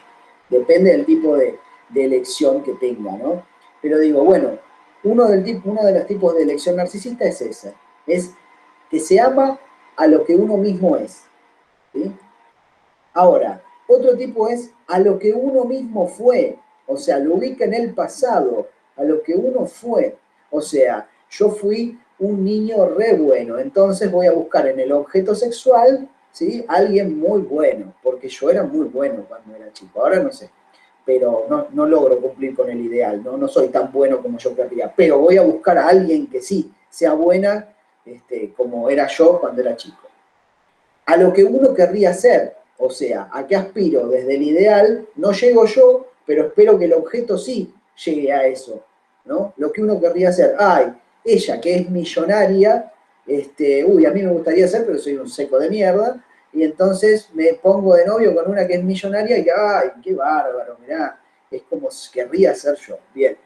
Depende del tipo de elección que tenga, ¿no? Pero digo, bueno, uno de los tipos de elección narcisista es ese. Es que se ama a lo que uno mismo es, ¿sí? Ahora, otro tipo es a lo que uno mismo fue, o sea, lo ubica en el pasado, a lo que uno fue. O sea, yo fui un niño re bueno, entonces voy a buscar en el objeto sexual, ¿sí? Alguien muy bueno, porque yo era muy bueno cuando era chico, ahora no sé, pero no logro cumplir con el ideal, no soy tan bueno como yo querría, pero voy a buscar a alguien que sí sea buena como era yo cuando era chico. A lo que uno querría ser, o sea, ¿a qué aspiro? Desde el ideal, no llego yo, pero espero que el objeto sí llegue a eso, ¿no? Lo que uno querría hacer, ay, ella que es millonaria, a mí me gustaría ser, pero soy un seco de mierda, y entonces me pongo de novio con una que es millonaria y, ay, qué bárbaro, mirá, es como querría ser yo, bien.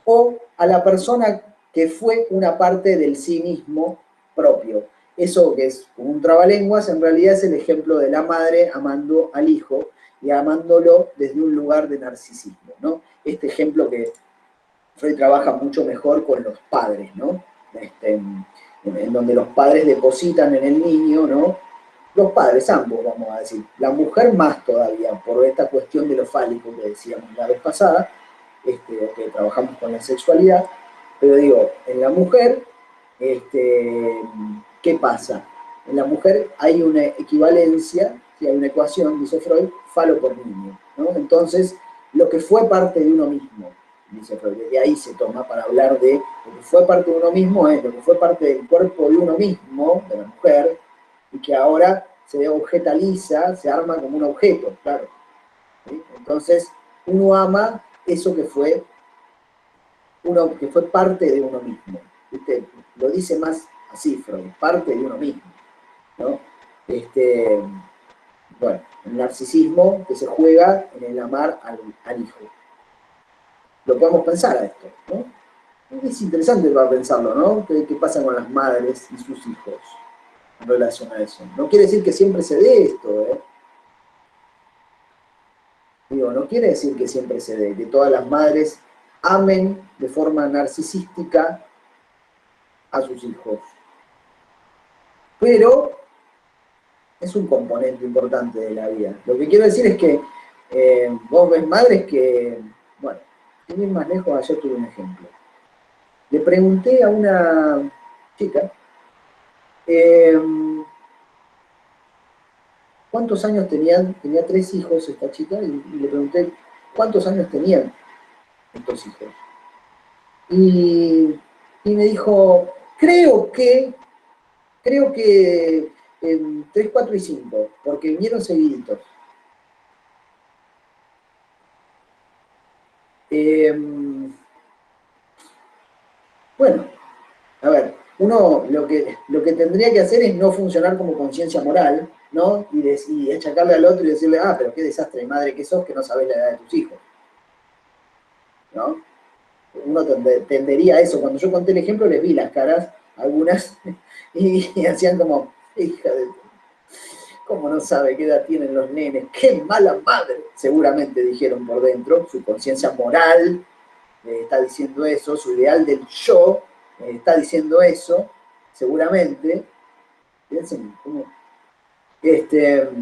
O a la persona que fue una parte del sí mismo propio. Eso que es como un trabalenguas, en realidad es el ejemplo de la madre amando al hijo y amándolo desde un lugar de narcisismo, ¿no? Este ejemplo que Freud trabaja mucho mejor con los padres, ¿no? En donde los padres depositan en el niño, ¿no? Los padres, ambos, vamos a decir. La mujer más todavía, por esta cuestión de lo fálico que decíamos la vez pasada, que trabajamos con la sexualidad, pero digo, en la mujer, ¿qué pasa? En la mujer hay una equivalencia, ¿sí? Hay una ecuación, dice Freud, falo por niño, ¿no? Entonces, lo que fue parte de uno mismo, dice Freud, desde ahí se toma para hablar de lo que fue parte de uno mismo, es lo que fue parte del cuerpo de uno mismo, de la mujer, y que ahora se objetaliza, se arma como un objeto, claro. ¿Sí? Entonces, uno ama eso que fue parte de uno mismo. ¿Viste? Lo dice más así Freud, parte de uno mismo, ¿no? Bueno, el narcisismo que se juega en el amar al hijo. Lo podemos pensar a esto, ¿no? Es interesante para pensarlo, ¿no? ¿Qué pasa con las madres y sus hijos en relación a eso? No quiere decir que siempre se dé esto, ¿eh? Digo, no quiere decir que siempre se dé, que todas las madres amen de forma narcisística a sus hijos. Pero es un componente importante de la vida. Lo que quiero decir es que vos ves madres que, bueno, sin ir más lejos, ayer tuve un ejemplo. Le pregunté a una chica cuántos años tenían, tenía 3 hijos esta chica, y le pregunté cuántos años tenían estos hijos. Y me dijo, creo que 3, 4 y 5, porque vinieron seguiditos. Bueno, a ver, uno lo que tendría que hacer es no funcionar como conciencia moral, ¿no? Y achacarle al otro y decirle, ah, pero qué desastre de madre que sos, que no sabés la edad de tus hijos, ¿no? Uno tendería a eso. Cuando yo conté el ejemplo, les vi las caras, algunas, y hacían como, hija de... ¿Cómo no sabe qué edad tienen los nenes? ¡Qué mala madre! Seguramente dijeron por dentro, su conciencia moral está diciendo eso, su ideal del yo está diciendo eso, seguramente. Piensen cómo... pero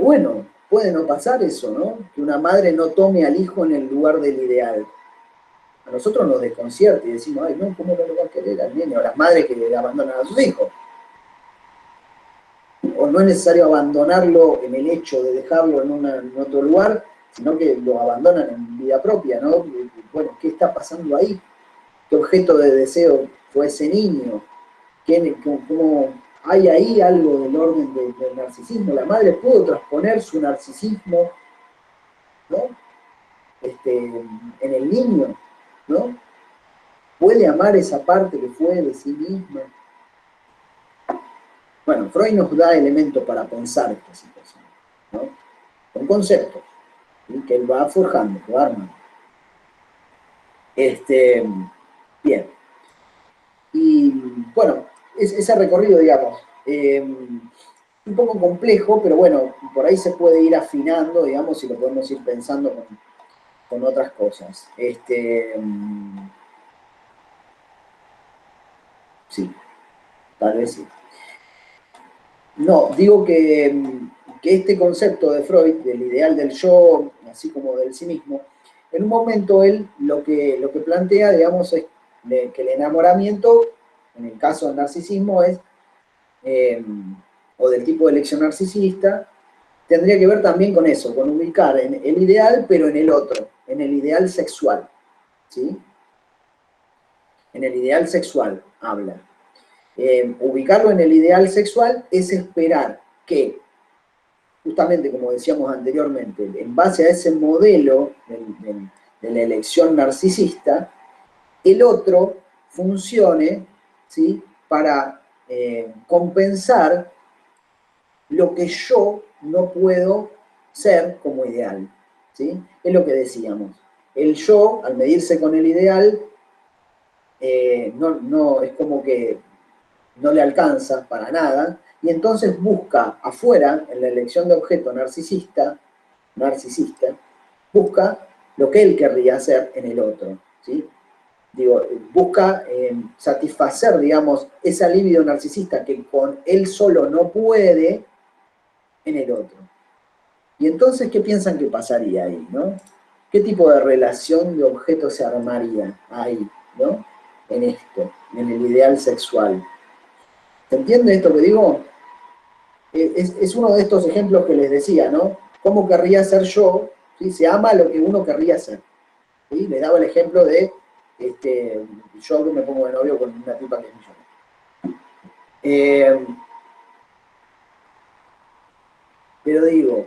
bueno, puede no pasar eso, ¿no? Que una madre no tome al hijo en el lugar del ideal. A nosotros nos desconcierta y decimos, ay, no, ¿cómo no lo va a querer al nene? O las madres que abandonan a sus hijos. O no es necesario abandonarlo en el hecho de dejarlo en otro lugar, sino que lo abandonan en vida propia, ¿no? Bueno, ¿qué está pasando ahí? ¿Qué objeto de deseo fue ese niño? ¿Cómo hay ahí algo del orden del narcisismo? La madre pudo transponer su narcisismo, ¿no? En el niño, ¿no? Puede amar esa parte que fue de sí misma. Bueno, Freud nos da elementos para pensar esta situación, ¿no? Con conceptos, ¿sí? Que él va forjando, lo arma. Bien. Y bueno, ese recorrido, digamos, un poco complejo, pero bueno, por ahí se puede ir afinando, digamos, y lo podemos ir pensando con otras cosas. Sí, tal vez sí. No, digo que este concepto de Freud, del ideal del yo, así como del sí mismo, en un momento él lo que plantea, digamos, es que el enamoramiento, en el caso del narcisismo, es, o del tipo de elección narcisista, tendría que ver también con eso, con ubicar en el ideal, pero en el otro, en el ideal sexual, ¿sí? En el ideal sexual habla. Ubicarlo en el ideal sexual es esperar que, justamente como decíamos anteriormente, en base a ese modelo de la elección narcisista, el otro funcione, ¿sí? Para compensar lo que yo no puedo ser como ideal, ¿sí? Es lo que decíamos. El yo, al medirse con el ideal, no es como que no le alcanza para nada, y entonces busca afuera, en la elección de objeto narcisista, busca lo que él querría hacer en el otro, ¿sí? Digo, busca satisfacer, digamos, esa libido narcisista que con él solo no puede en el otro. Y entonces, ¿qué piensan que pasaría ahí, no? ¿Qué tipo de relación de objeto se armaría ahí, no? En esto, en el ideal sexual. ¿Se entiende esto que digo? Es uno de estos ejemplos que les decía, ¿no? ¿Cómo querría ser yo? ¿Sí? Se ama lo que uno querría ser. ¿Sí? Les daba el ejemplo de yo que me pongo de novio con una tipa que es millonaria. Pero digo,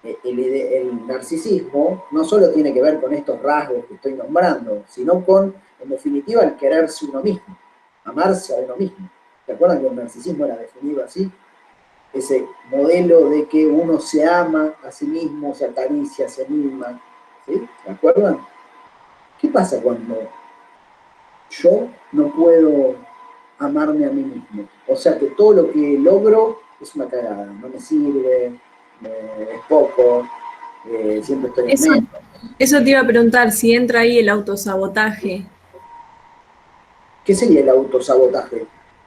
el el narcisismo no solo tiene que ver con estos rasgos que estoy nombrando, sino con, en definitiva, el quererse uno mismo, amarse a uno mismo. ¿Se acuerdan que el narcisismo era definido así? Ese modelo de que uno se ama a sí mismo, se acaricia a sí misma, ¿sí? ¿Se acuerdan? ¿Qué pasa cuando yo no puedo amarme a mí mismo? O sea que todo lo que logro es una cagada, no me sirve, es poco, siempre estoy en medio. Eso te iba a preguntar, si entra ahí el autosabotaje. ¿Qué sería el autosabotaje?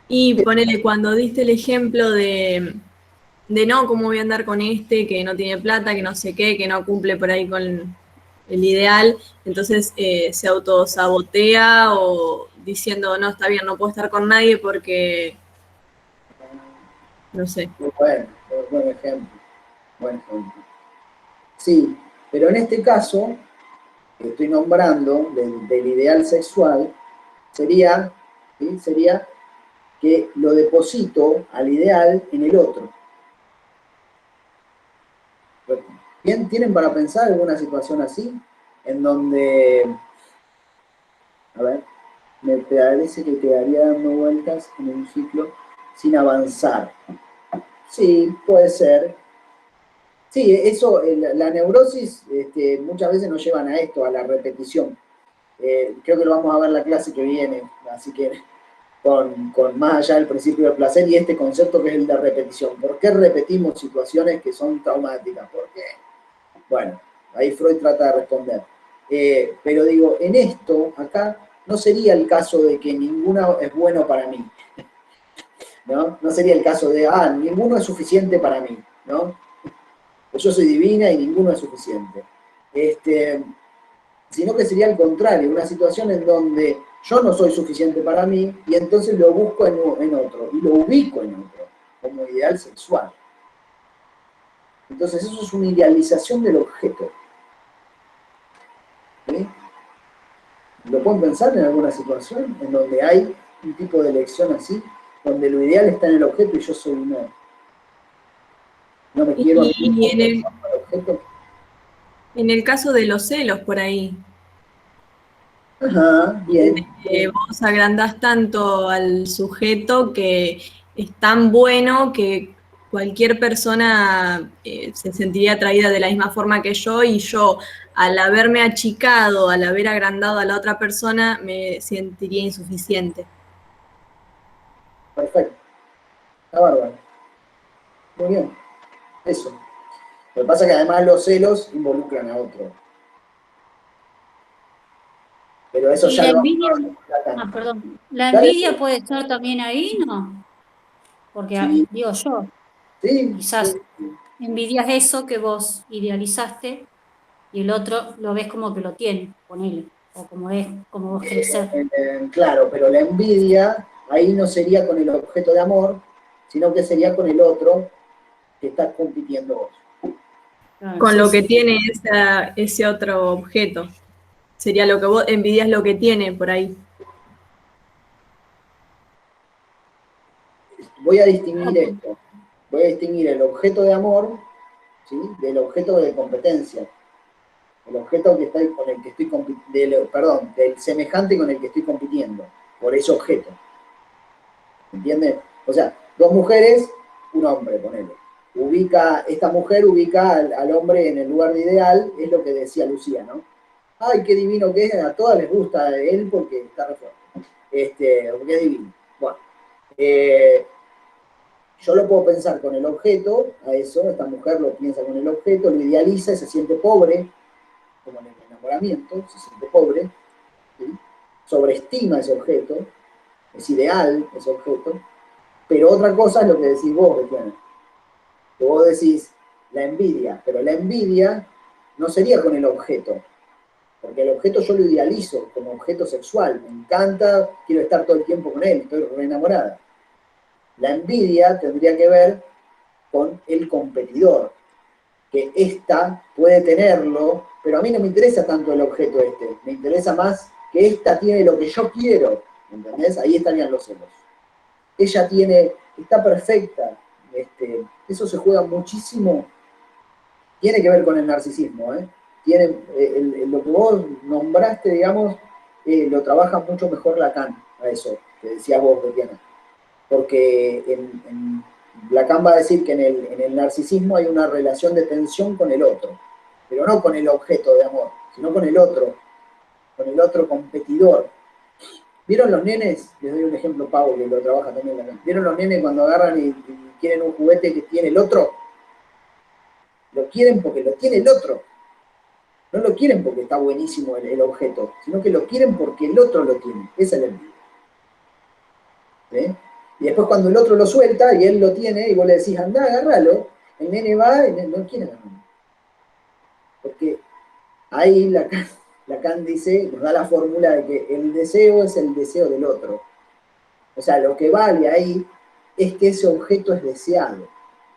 Y ponele, cuando diste el ejemplo de no, ¿cómo voy a andar con este que no tiene plata, que no sé qué, que no cumple por ahí con el ideal? Entonces se autosabotea o diciendo, no, está bien, no puedo estar con nadie porque, no sé. Muy bueno, buen ejemplo, buen ejemplo. Sí, pero en este caso, que estoy nombrando, del ideal sexual, sería, ¿sí? Sería que lo deposito al ideal en el otro. ¿Bien? ¿Tienen para pensar alguna situación así? En donde, a ver, me parece que quedaría dando vueltas en un ciclo sin avanzar. Sí, puede ser. Sí, eso, la neurosis muchas veces nos llevan a esto, a la repetición. Creo que lo vamos a ver en la clase que viene, así que con más allá del principio del placer y este concepto que es el de repetición. ¿Por qué repetimos situaciones que son traumáticas? ¿Por qué? Bueno, ahí Freud trata de responder. Pero digo, en esto, acá, no sería el caso de que ninguno es bueno para mí, ¿no? No sería el caso de, ninguno es suficiente para mí, ¿no? Yo soy divina y ninguno es suficiente. Sino que sería al contrario, una situación en donde yo no soy suficiente para mí y entonces lo busco en otro y lo ubico en otro, como ideal sexual. Entonces eso es una idealización del objeto. ¿Sí? ¿Lo pueden pensar en alguna situación en donde hay un tipo de elección así, donde lo ideal está en el objeto y yo soy no me quiero Y el objeto? en el caso de los celos por ahí, Ajá, bien. vos agrandás tanto al sujeto que es tan bueno que cualquier persona se sentiría atraída de la misma forma que yo, y yo, al haberme achicado, al haber agrandado a la otra persona, me sentiría insuficiente. Perfecto. Está bárbaro. Muy bien. Eso. Lo que pasa es que además los celos involucran a otro. Pero eso Y ya la lo envidia, tanto. perdón, la Dale. envidia puede estar también ahí, ¿no? Porque Sí, digo yo, sí, quizás envidias eso que vos idealizaste y el otro lo ves como que lo tiene, ponele, o como es, como vos querés ser. claro, pero la envidia ahí no sería con el objeto de amor, sino que sería con el otro que estás compitiendo vos. Claro, Con sí, lo que sí. tiene ese otro objeto. Sería lo que vos envidias, lo que tiene por ahí. Voy a distinguir esto. Voy a distinguir el objeto de amor, ¿sí?, del objeto de competencia. El objeto que está, con el que estoy compitiendo, perdón, del semejante con el que estoy compitiendo, por ese objeto. ¿Entienden? O sea, dos mujeres, un hombre, ponele. Esta mujer ubica al hombre en el lugar de ideal, es lo que decía Lucía, ¿no? Ay, qué divino que es, a todas les gusta él porque está re fuerte. Porque es divino. Bueno, yo lo puedo pensar con el objeto, a eso, esta mujer lo piensa con el objeto, lo idealiza y se siente pobre, como en el enamoramiento, se siente pobre, ¿sí? Sobreestima ese objeto, es ideal ese objeto, pero otra cosa es lo que decís vos, Betiana, que vos decís la envidia, pero la envidia no sería con el objeto, porque el objeto yo lo idealizo como objeto sexual, me encanta, quiero estar todo el tiempo con él, estoy re enamorada. La envidia tendría que ver con el competidor, que ésta puede tenerlo, pero a mí no me interesa tanto el objeto me interesa más que ésta tiene lo que yo quiero, ¿entendés? Ahí estarían los celos. Ella está perfecta, eso se juega muchísimo tiene que ver con el narcisismo, ¿eh? Lo que vos nombraste, digamos, lo trabaja mucho mejor Lacan, a eso, que decías vos, Betiana. Porque Lacan va a decir que en el narcisismo hay una relación de tensión con el otro, pero no con el objeto de amor, sino con el otro competidor. ¿Vieron los nenes? Les doy un ejemplo, Pau, que lo trabaja también Lacan. ¿Vieron los nenes cuando agarran y quieren un juguete que tiene el otro? Lo quieren porque lo tiene el otro. No lo quieren porque está buenísimo el objeto, sino que lo quieren porque el otro lo tiene. Esa es la envidia. ¿Sí? Y después cuando el otro lo suelta y él lo tiene y vos le decís, andá, agárralo, el nene va y no quiere agarrarlo. Porque ahí Lacan dice, nos da la fórmula de que el deseo es el deseo del otro. O sea, lo que vale ahí es que ese objeto es deseado.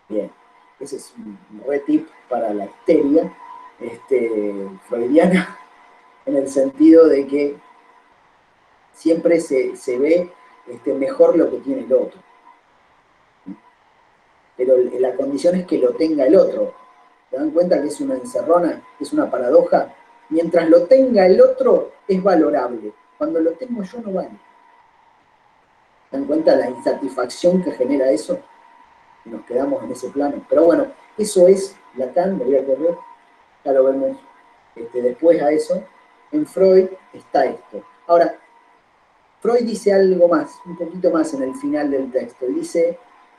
Bien, ese es un retip para la histeria freudiana, en el sentido de que siempre se ve mejor lo que tiene el otro. Pero la condición es que lo tenga el otro. ¿Se dan cuenta que es una encerrona, es una paradoja? Mientras lo tenga el otro, es valorable. Cuando lo tengo yo, no vale. ¿Se dan cuenta la insatisfacción que genera eso? Y nos quedamos en ese plano. Pero bueno, eso es Lacan, me voy a correr, ya lo vemos después a eso. En Freud está esto. Ahora, Freud dice algo más, un poquito más en el final del texto. Dice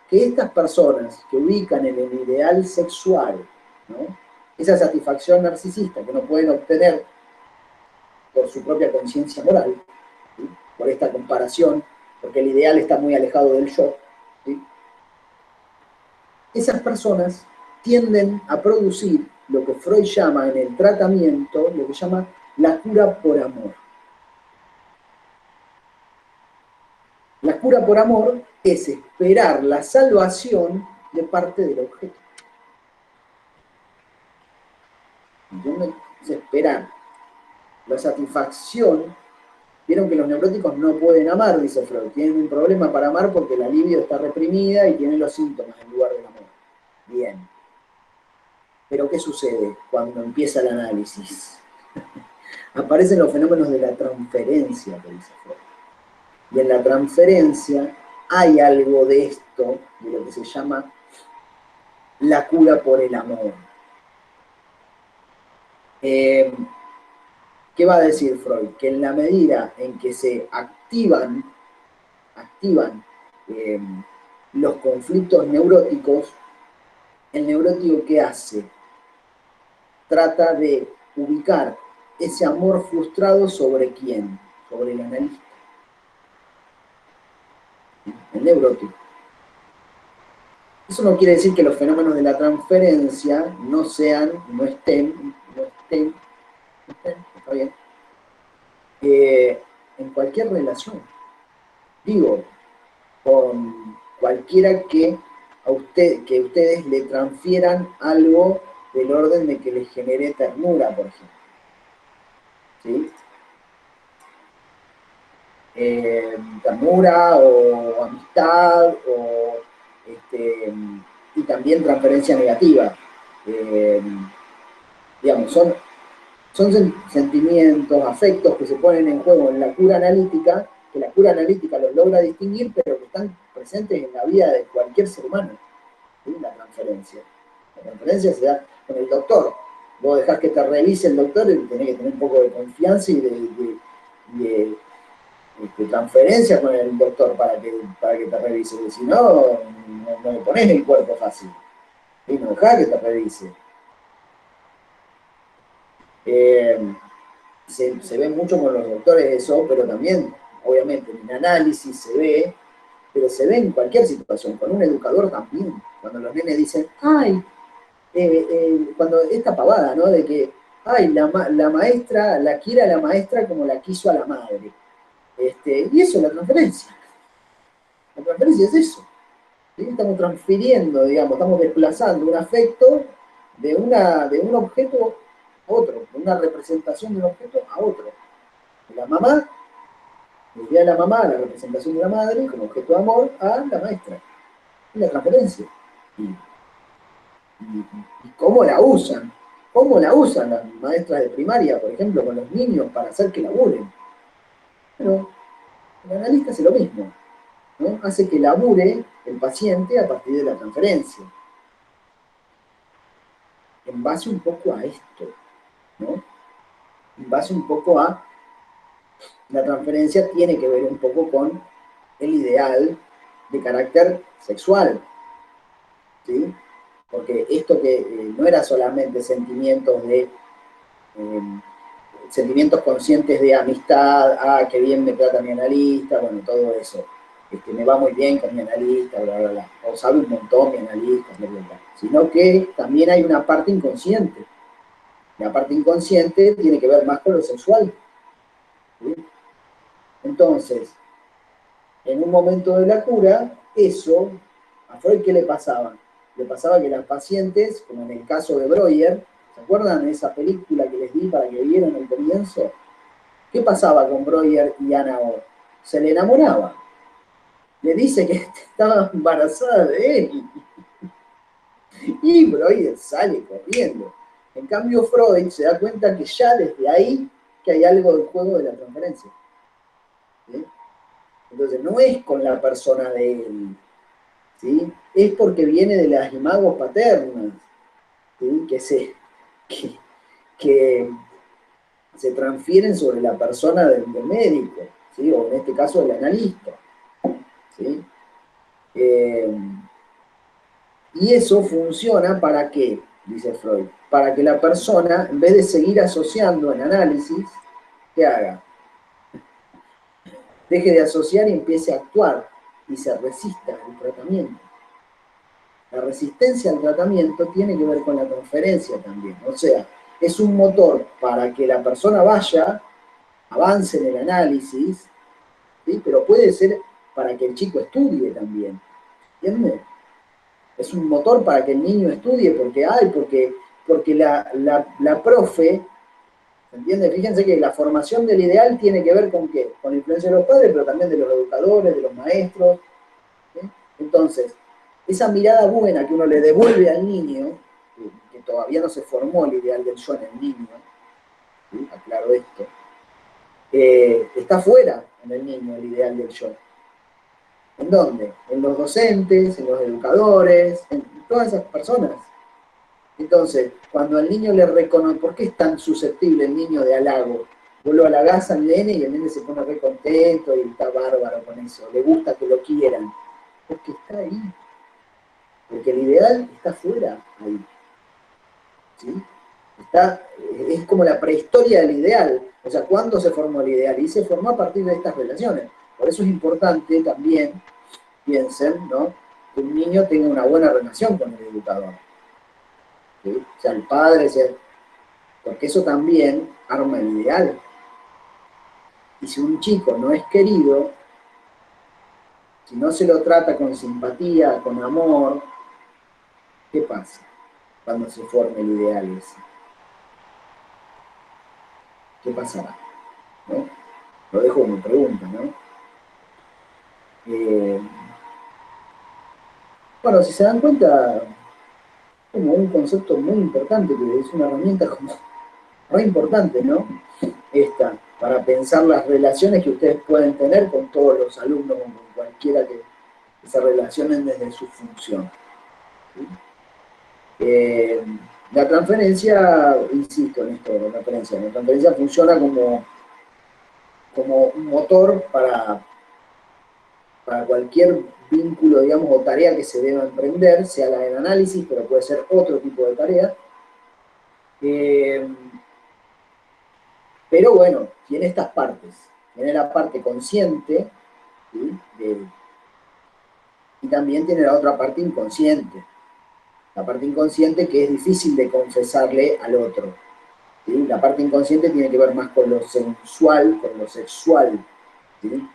que estas personas que ubican en el ideal sexual, ¿no?, esa satisfacción narcisista que no pueden obtener por su propia conciencia moral, ¿sí?, por esta comparación, porque el ideal está muy alejado del yo, ¿sí?, esas personas tienden a producir lo que Freud llama en el tratamiento, lo que llama la cura por amor. La cura por amor es esperar la salvación de parte del objeto. ¿Entienden? Es esperar la satisfacción. Vieron que los neuróticos no pueden amar, dice Freud. Tienen un problema para amar porque la libido está reprimida y tienen los síntomas en lugar del amor. Bien. Pero ¿qué sucede cuando empieza el análisis? Aparecen los fenómenos de la transferencia, que dice Freud. Y en la transferencia hay algo de esto, de lo que se llama la cura por el amor. ¿Qué va a decir Freud? Que en la medida en que se activan los conflictos neuróticos, el neurótico, ¿qué hace? Trata de ubicar ese amor frustrado sobre quién, sobre el analista. El neurótico. Eso no quiere decir que los fenómenos de la transferencia no estén, está bien, en cualquier relación. Digo, con cualquiera que ustedes le transfieran algo del orden de que les genere ternura, por ejemplo. ¿Sí? Ternura o amistad y también transferencia negativa. Digamos, son sentimientos, afectos que se ponen en juego en la cura analítica, que la cura analítica los logra distinguir, pero que están presentes en la vida de cualquier ser humano. ¿Sí? La transferencia. La transferencia se da con el doctor. Vos dejás que te revise el doctor y tenés que tener un poco de confianza y de transferencia con el doctor para que te revise. Porque si no le pones el cuerpo fácil. Y no dejás que te revise. Se ve mucho con los doctores eso, pero también, obviamente, en análisis se ve, pero se ve en cualquier situación, con un educador también. Cuando los nenes dicen, ay, cuando esta pavada, ¿no? De que, ay, la maestra, la quiere a la maestra como la quiso a la madre. Y eso es la transferencia. La transferencia es eso. ¿Sí? Estamos transfiriendo, digamos, estamos desplazando un afecto de un objeto a otro, de una representación de un objeto a otro. De la mamá, le idea de la mamá, la representación de la madre, como objeto de amor, a la maestra. Es la transferencia. Y y cómo la usan. ¿Cómo la usan las maestras de primaria, por ejemplo, con los niños para hacer que laburen? Bueno, el analista hace lo mismo, ¿no? Hace que labure el paciente a partir de la transferencia. En base un poco a esto, ¿no? En base un poco a la transferencia tiene que ver un poco con el ideal de carácter sexual, ¿sí? Porque esto que no era solamente sentimientos conscientes de amistad, qué bien me trata mi analista, bueno, todo eso, me va muy bien con mi analista, bla, bla, bla, o sabe un montón mi analista, bla, bla, bla, sino que también hay una parte inconsciente. La parte inconsciente tiene que ver más con lo sexual, ¿sí? Entonces, en un momento de la cura, eso, ¿a Freud qué le pasaba? Le pasaba que las pacientes, como en el caso de Breuer, ¿se acuerdan de esa película que les di para que vieran el comienzo? ¿Qué pasaba con Breuer y Anna Oh? Se le enamoraba. Le dice que estaba embarazada de él. Y Breuer sale corriendo. En cambio, Freud se da cuenta que ya desde ahí que hay algo del juego de la transferencia, ¿sí? Entonces, no es con la persona de él, ¿sí? Es porque viene de las imagos paternas, ¿sí? Que se transfieren sobre la persona del médico, ¿sí? O en este caso del analista, ¿sí? Y eso funciona ¿para qué? Dice Freud. Para que la persona, en vez de seguir asociando en análisis, ¿qué haga? Deje de asociar y empiece a actuar y se resista al tratamiento. La resistencia al tratamiento tiene que ver con la transferencia también. O sea, es un motor para que la persona vaya, avance en el análisis, ¿sí? Pero puede ser para que el chico estudie también. ¿Entiendes? Es un motor para que el niño estudie porque la profe, ¿entiende? Fíjense que la formación del ideal tiene que ver con ¿qué? Con la influencia de los padres, pero también de los educadores, de los maestros, ¿sí? Entonces, esa mirada buena que uno le devuelve al niño, que todavía no se formó el ideal del yo en el niño, ¿sí? Aclaro esto, está fuera en el niño el ideal del yo. ¿En dónde? En los docentes, en los educadores, en todas esas personas. Entonces, cuando al niño le reconoce, ¿por qué es tan susceptible el niño de halago? Vos lo halagás al nene y el nene se pone re contento y está bárbaro con eso, le gusta que lo quieran, porque está ahí, porque el ideal está fuera ahí, ¿sí? Es como la prehistoria del ideal, o sea, ¿cuándo se formó el ideal? Y se formó a partir de estas relaciones. Por eso es importante también, piensen, ¿no? Que un niño tenga una buena relación con el educador, ¿sí? Sea el padre, porque eso también arma el ideal. Y si un chico no es querido, si no se lo trata con simpatía, con amor, ¿qué pasa cuando se forme el ideal ese? ¿Qué pasará? ¿No? Lo dejo como pregunta, ¿no? Bueno, si se dan cuenta, como un concepto muy importante, que es una herramienta como muy importante, ¿no? Para pensar las relaciones que ustedes pueden tener con todos los alumnos, con cualquiera que se relacionen desde su función, ¿sí? La transferencia, insisto en esto de la transferencia funciona como un motor para cualquier vínculo, digamos, o tarea que se deba emprender, sea la del análisis, pero puede ser otro tipo de tarea. Pero bueno, tiene estas partes. Tiene la parte consciente, ¿sí? Y también tiene la otra parte inconsciente. La parte inconsciente que es difícil de confesarle al otro, ¿sí? La parte inconsciente tiene que ver más con lo sensual, con lo sexual, ¿sí?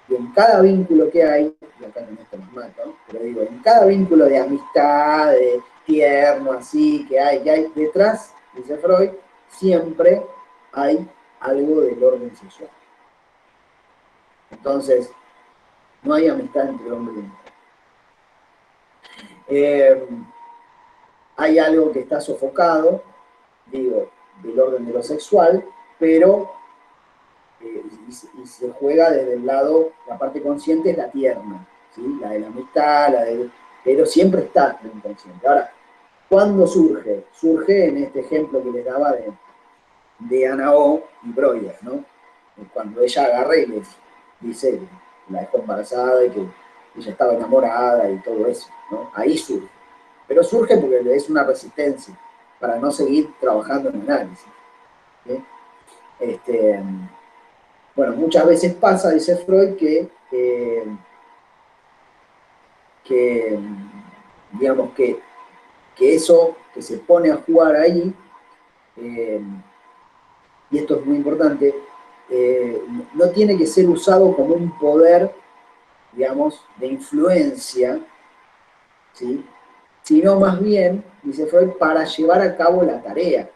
Y en cada vínculo que hay, y acá no esto más mal, ¿no? Pero digo, en cada vínculo de amistad, de tierno, así, que hay detrás, dice Freud, siempre hay algo del orden sexual. Entonces, no hay amistad entre hombre y mujer. hay algo que está sofocado, digo, del orden de lo sexual, pero y se juega desde el lado, la parte consciente es la tierna, ¿sí? La de la amistad, pero siempre está el inconsciente. Ahora, ¿cuándo surge? Surge en este ejemplo que les daba de Ana O y Breuer, ¿no? Cuando ella agarra y les dice que la dejó embarazada y que ella estaba enamorada y todo eso, ¿no? Ahí surge. Pero surge porque es una resistencia para no seguir trabajando en análisis, ¿sí? Bueno, muchas veces pasa, dice Freud, digamos que eso que se pone a jugar ahí, y esto es muy importante, no tiene que ser usado como un poder, digamos, de influencia, ¿sí? Sino más bien, dice Freud, para llevar a cabo la tarea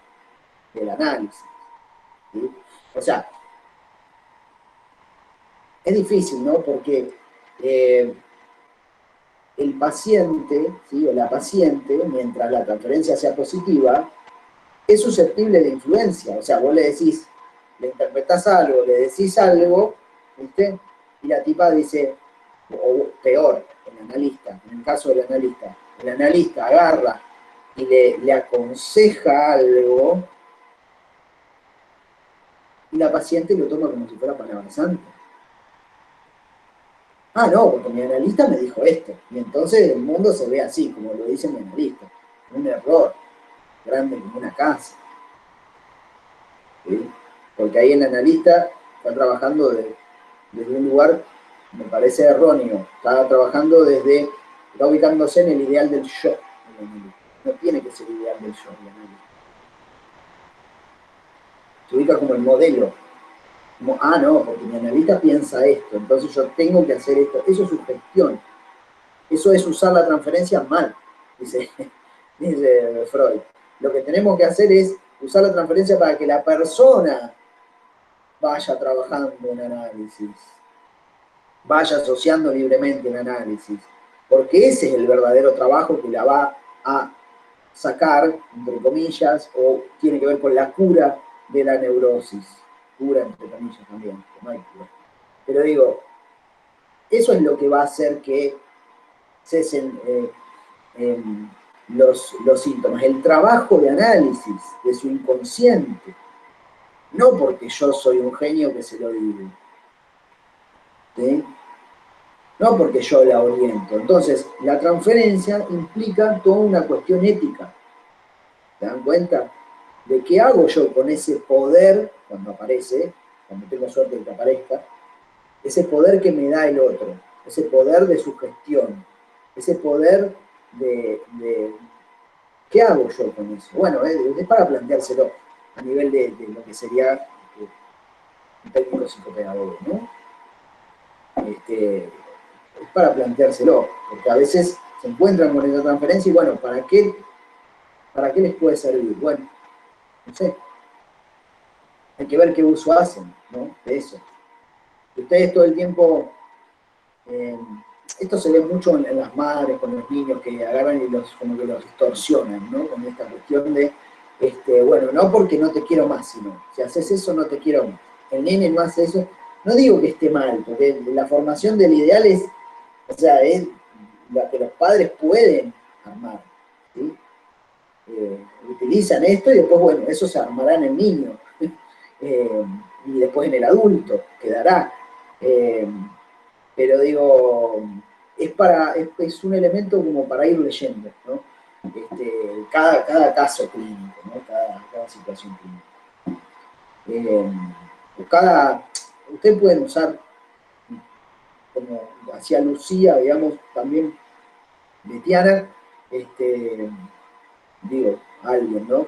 del análisis, ¿sí? O sea, es difícil, ¿no? Porque el paciente, ¿sí? O la paciente, mientras la transferencia sea positiva, es susceptible de influencia. O sea, vos le decís, le interpretás algo, le decís algo, ¿viste? Y la tipa dice, o peor, el analista, en el caso del analista, el analista agarra y le aconseja algo, y la paciente lo toma como si fuera palabra santa. Ah, no, porque mi analista me dijo esto. Y entonces el mundo se ve así, como lo dice mi analista. Un error grande como una casa. ¿Sí? Porque ahí el analista está trabajando desde un lugar, me parece erróneo. Está ubicándose en el ideal del yo. No tiene que ser el ideal del yo, el analista. Se ubica como el modelo. Como, no, porque mi analista piensa esto, entonces yo tengo que hacer esto. Eso es sugestión. Eso es usar la transferencia mal, dice Freud. Lo que tenemos que hacer es usar la transferencia para que la persona vaya trabajando en análisis, vaya asociando libremente en análisis, porque ese es el verdadero trabajo que la va a sacar, entre comillas, o tiene que ver con la cura de la neurosis. Cura, entre comillas, también, que no hay cura. Pero digo, eso es lo que va a hacer que cesen los síntomas. El trabajo de análisis de su inconsciente. No porque yo soy un genio que se lo digo. ¿Sí? No porque yo la oriento. Entonces, la transferencia implica toda una cuestión ética. ¿Se dan cuenta? ¿De qué hago yo con ese poder cuando aparece, cuando tengo suerte de que aparezca? Ese poder que me da el otro, ese poder de sugestión, ese poder de ¿qué hago yo con eso? Bueno, es para planteárselo a nivel de lo que sería un técnico psicopedagogo, ¿no? Es para planteárselo, porque a veces se encuentran con esa transferencia y bueno, ¿para qué les puede servir? Bueno, no sé. Hay que ver qué uso hacen, ¿no? De eso. Ustedes todo el tiempo, esto se ve mucho en las madres, con los niños que agarran y como que los distorsionan, ¿no? Con esta cuestión de, bueno, no porque no te quiero más, sino, si haces eso no te quiero más. El nene no hace eso. No digo que esté mal, porque la formación del ideal es, o sea, es la que los padres pueden armar, ¿sí? Utilizan esto y después, bueno, eso se armará en el niño. Y después en el adulto quedará. Pero digo, es un elemento como para ir leyendo, ¿no? Cada caso clínico, ¿no? Cada situación clínica. Ustedes pueden usar, como hacía Lucía, digamos, también Betiana, digo, alguien, ¿no?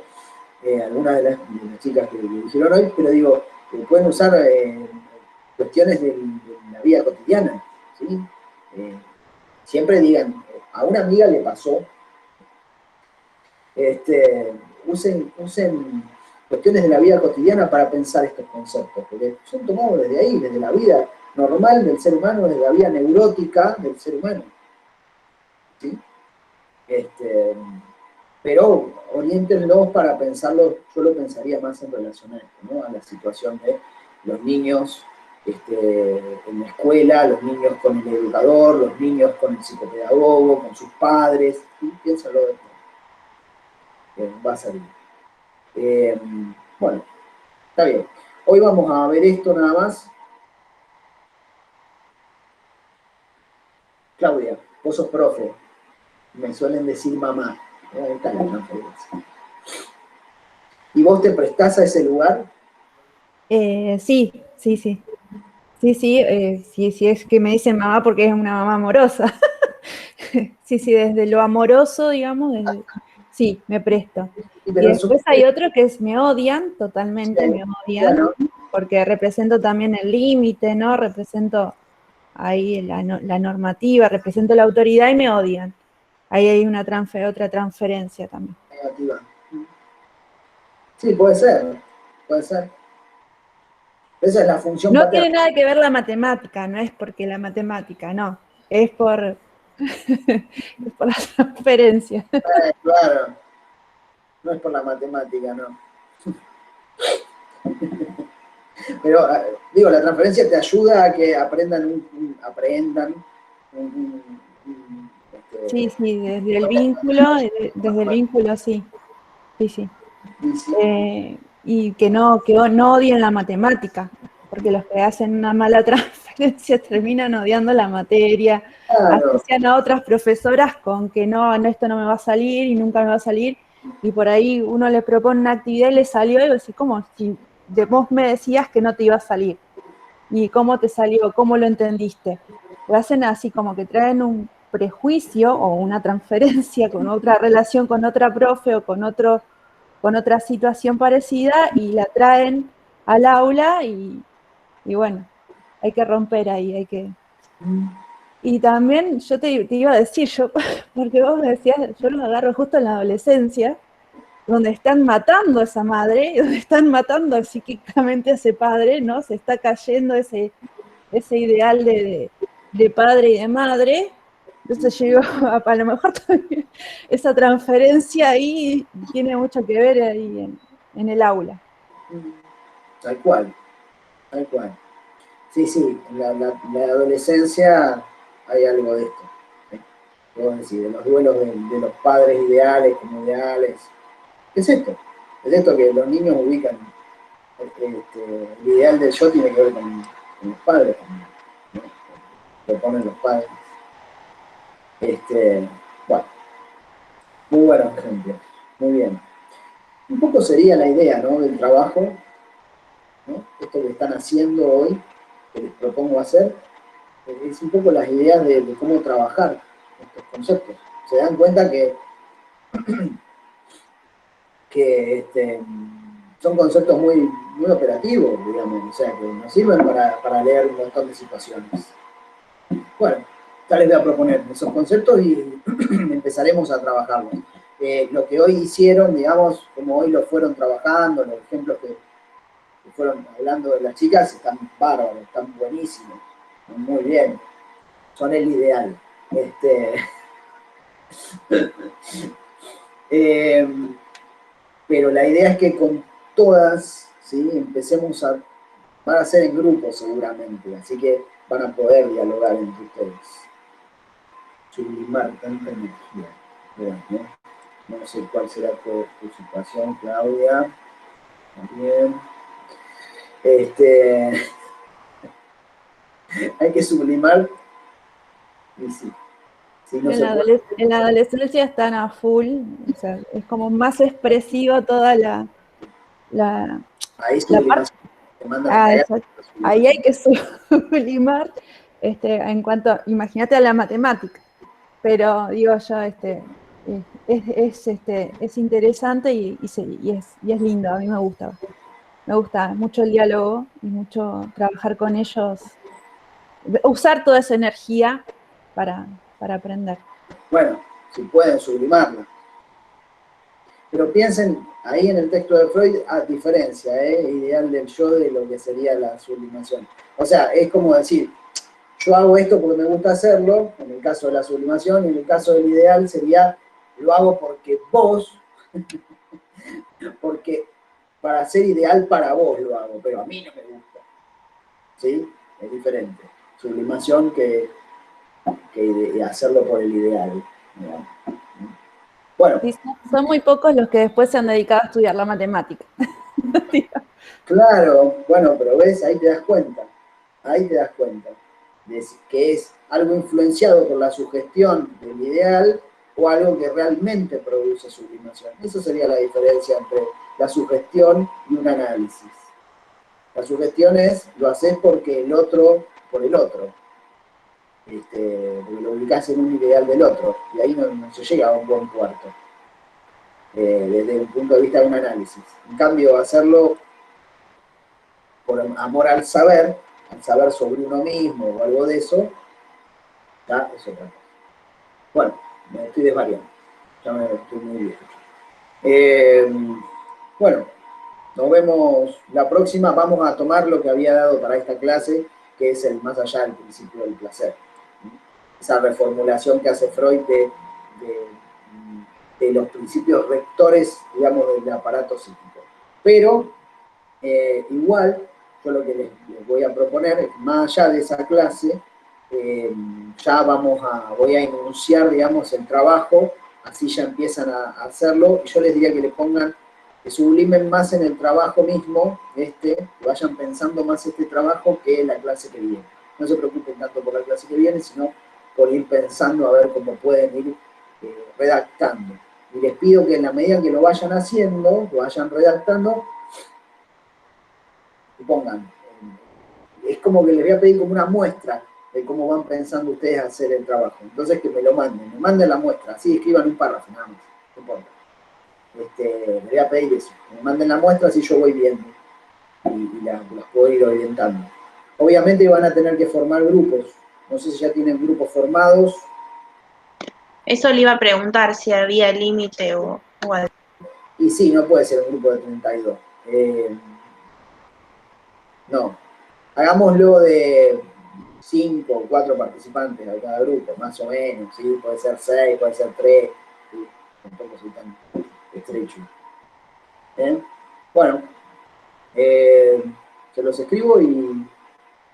Algunas de las chicas que dijeron hoy, pero digo, pueden usar cuestiones de la vida cotidiana, ¿sí? Siempre digan, a una amiga le pasó, usen cuestiones de la vida cotidiana para pensar estos conceptos, porque son tomados desde ahí, desde la vida normal del ser humano, desde la vida neurótica del ser humano, ¿sí? pero oriéntenlos para pensarlo, yo lo pensaría más en relación a esto, ¿no? A la situación de los niños en la escuela, los niños con el educador, los niños con el psicopedagogo, con sus padres, y piénsalo de esto. Va a salir. Bueno, está bien. Hoy vamos a ver esto nada más. Claudia, vos sos profe. Me suelen decir mamá. Ahí está la transferencia. ¿Y vos te prestás a ese lugar? Sí. Sí, es que me dicen mamá porque es una mamá amorosa. Sí, desde lo amoroso, digamos, sí, me presto. Y después hay otros que me odian, totalmente me odian, claro, porque represento también el límite, ¿no? Represento ahí la normativa, represento la autoridad y me odian. Ahí hay otra transferencia también. Negativa. Sí, puede ser. Esa es la función paterna. No tiene nada que ver la matemática, no es porque la matemática, no. Es por la transferencia. Claro. No es por la matemática, no. Pero, digo, la transferencia te ayuda a que aprendan. Sí, desde el vínculo, sí. Sí. Y que no odien la matemática, porque los que hacen una mala transferencia terminan odiando la materia, claro, asocian a otras profesoras con que no, esto no me va a salir y nunca me va a salir, y por ahí uno le propone una actividad y le salió, y así como si vos me decías que no te iba a salir, y cómo te salió, cómo lo entendiste. Lo hacen así como que traen un prejuicio o una transferencia con otra relación con otra profe o con otra situación parecida y la traen al aula y bueno, hay que romper ahí, Y también yo te iba a decir, porque vos me decías, yo lo agarro justo en la adolescencia, donde están matando a esa madre, donde están matando psíquicamente a ese padre, ¿no? Se está cayendo ese ideal de padre y de madre. Entonces yo digo, a lo mejor también esa transferencia ahí tiene mucho que ver ahí en el aula. Tal cual. Sí, en la adolescencia hay algo de esto. Puedo decir, de los duelos de los padres ideales como ideales. ¿Qué es esto? Es esto que los niños ubican. El ideal del yo tiene que ver con los padres también, ¿no? Lo ponen los padres. Bueno, muy buenos ejemplos. Muy bien. Un poco sería la idea, ¿no? Del trabajo, ¿no? Esto que están haciendo hoy, que les propongo hacer, es un poco las ideas de cómo trabajar estos conceptos. Se dan cuenta que son conceptos muy operativos, digamos, o sea, que nos sirven para leer un montón de situaciones. Bueno, ya les voy a proponer esos conceptos y empezaremos a trabajarlos. Lo que hoy hicieron, digamos, como hoy lo fueron trabajando, los ejemplos que fueron hablando de las chicas, están bárbaros, están buenísimos, están muy bien, son el ideal. Pero la idea es que con todas, ¿sí? Van a ser en grupo seguramente, así que van a poder dialogar entre ustedes. Sublimar tanta energía. Bueno, no sé cuál será tu situación, Claudia. También. Hay que sublimar. Y sí. No en la adolescencia están a full, o sea, es como más expresivo toda la parte. Ahí hay que sublimar en cuanto, imagínate a la matemática, pero digo yo, es interesante y es lindo, a mí me gusta mucho el diálogo y mucho trabajar con ellos, usar toda esa energía para aprender. Bueno, si pueden sublimarla. Pero piensen ahí en el texto de Freud, a diferencia, ideal del yo de lo que sería la sublimación. O sea, es como decir, yo hago esto porque me gusta hacerlo, en el caso de la sublimación, y en el caso del ideal sería, lo hago porque vos, porque para ser ideal para vos lo hago, pero a mí no me gusta. ¿Sí? Es diferente. Sublimación que hacerlo por el ideal. ¿No? Bueno. Sí, son muy pocos los que después se han dedicado a estudiar la matemática. Claro, bueno, pero ves, ahí te das cuenta de que es algo influenciado por la sugestión del ideal o algo que realmente produce sublimación. Esa sería la diferencia entre la sugestión y un análisis. La sugestión es, lo haces porque el otro, por el otro, porque lo ubicás en un ideal del otro, y ahí no se llega a un buen puerto, desde el punto de vista de un análisis. En cambio, hacerlo por amor al saber sobre uno mismo o algo de eso, ya es otra cosa. Bueno, me estoy desvariando, ya me estoy muy viejo. Bueno, nos vemos la próxima. Vamos a tomar lo que había dado para esta clase, que es el más allá del principio del placer. Esa reformulación que hace Freud de los principios rectores, digamos, del aparato psíquico. Pero, igual, yo lo que les voy a proponer es, más allá de esa clase, ya voy a enunciar, digamos, el trabajo, así ya empiezan a hacerlo, y yo les diría que le pongan, que sublimen más en el trabajo mismo, que vayan pensando más este trabajo que en la clase que viene. No se preocupen tanto por la clase que viene, sino por ir pensando a ver cómo pueden ir redactando. Y les pido que en la medida que lo vayan haciendo, lo vayan redactando, y pongan, es como que les voy a pedir como una muestra de cómo van pensando ustedes hacer el trabajo. Entonces que me manden la muestra, así escriban un párrafo, nada más, no importa. Les voy a pedir eso, que me manden la muestra, así yo voy viendo y las puedo ir orientando. Obviamente van a tener que formar grupos, no sé si ya tienen grupos formados. Eso le iba a preguntar si había límite o algo. Y sí, no puede ser un grupo de 32. No, hagámoslo de 5 o 4 participantes a cada grupo, más o menos, ¿sí? Puede ser 6, puede ser 3, ¿sí? Tampoco soy tan estrecho. ¿Bien? Bueno, se los escribo y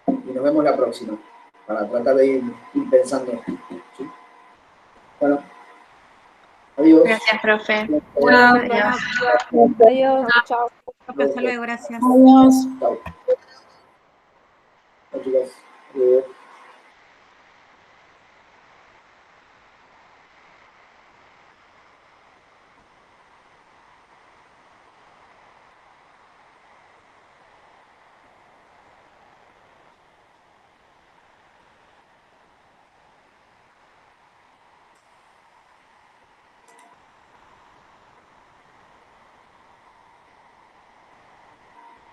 nos vemos la próxima, para tratar de ir pensando. ¿Sí? Bueno, adiós. Gracias, profe. Adiós. Adiós. Chao. Hasta luego, gracias. Adiós. Chao. Chao, chicas. Adiós.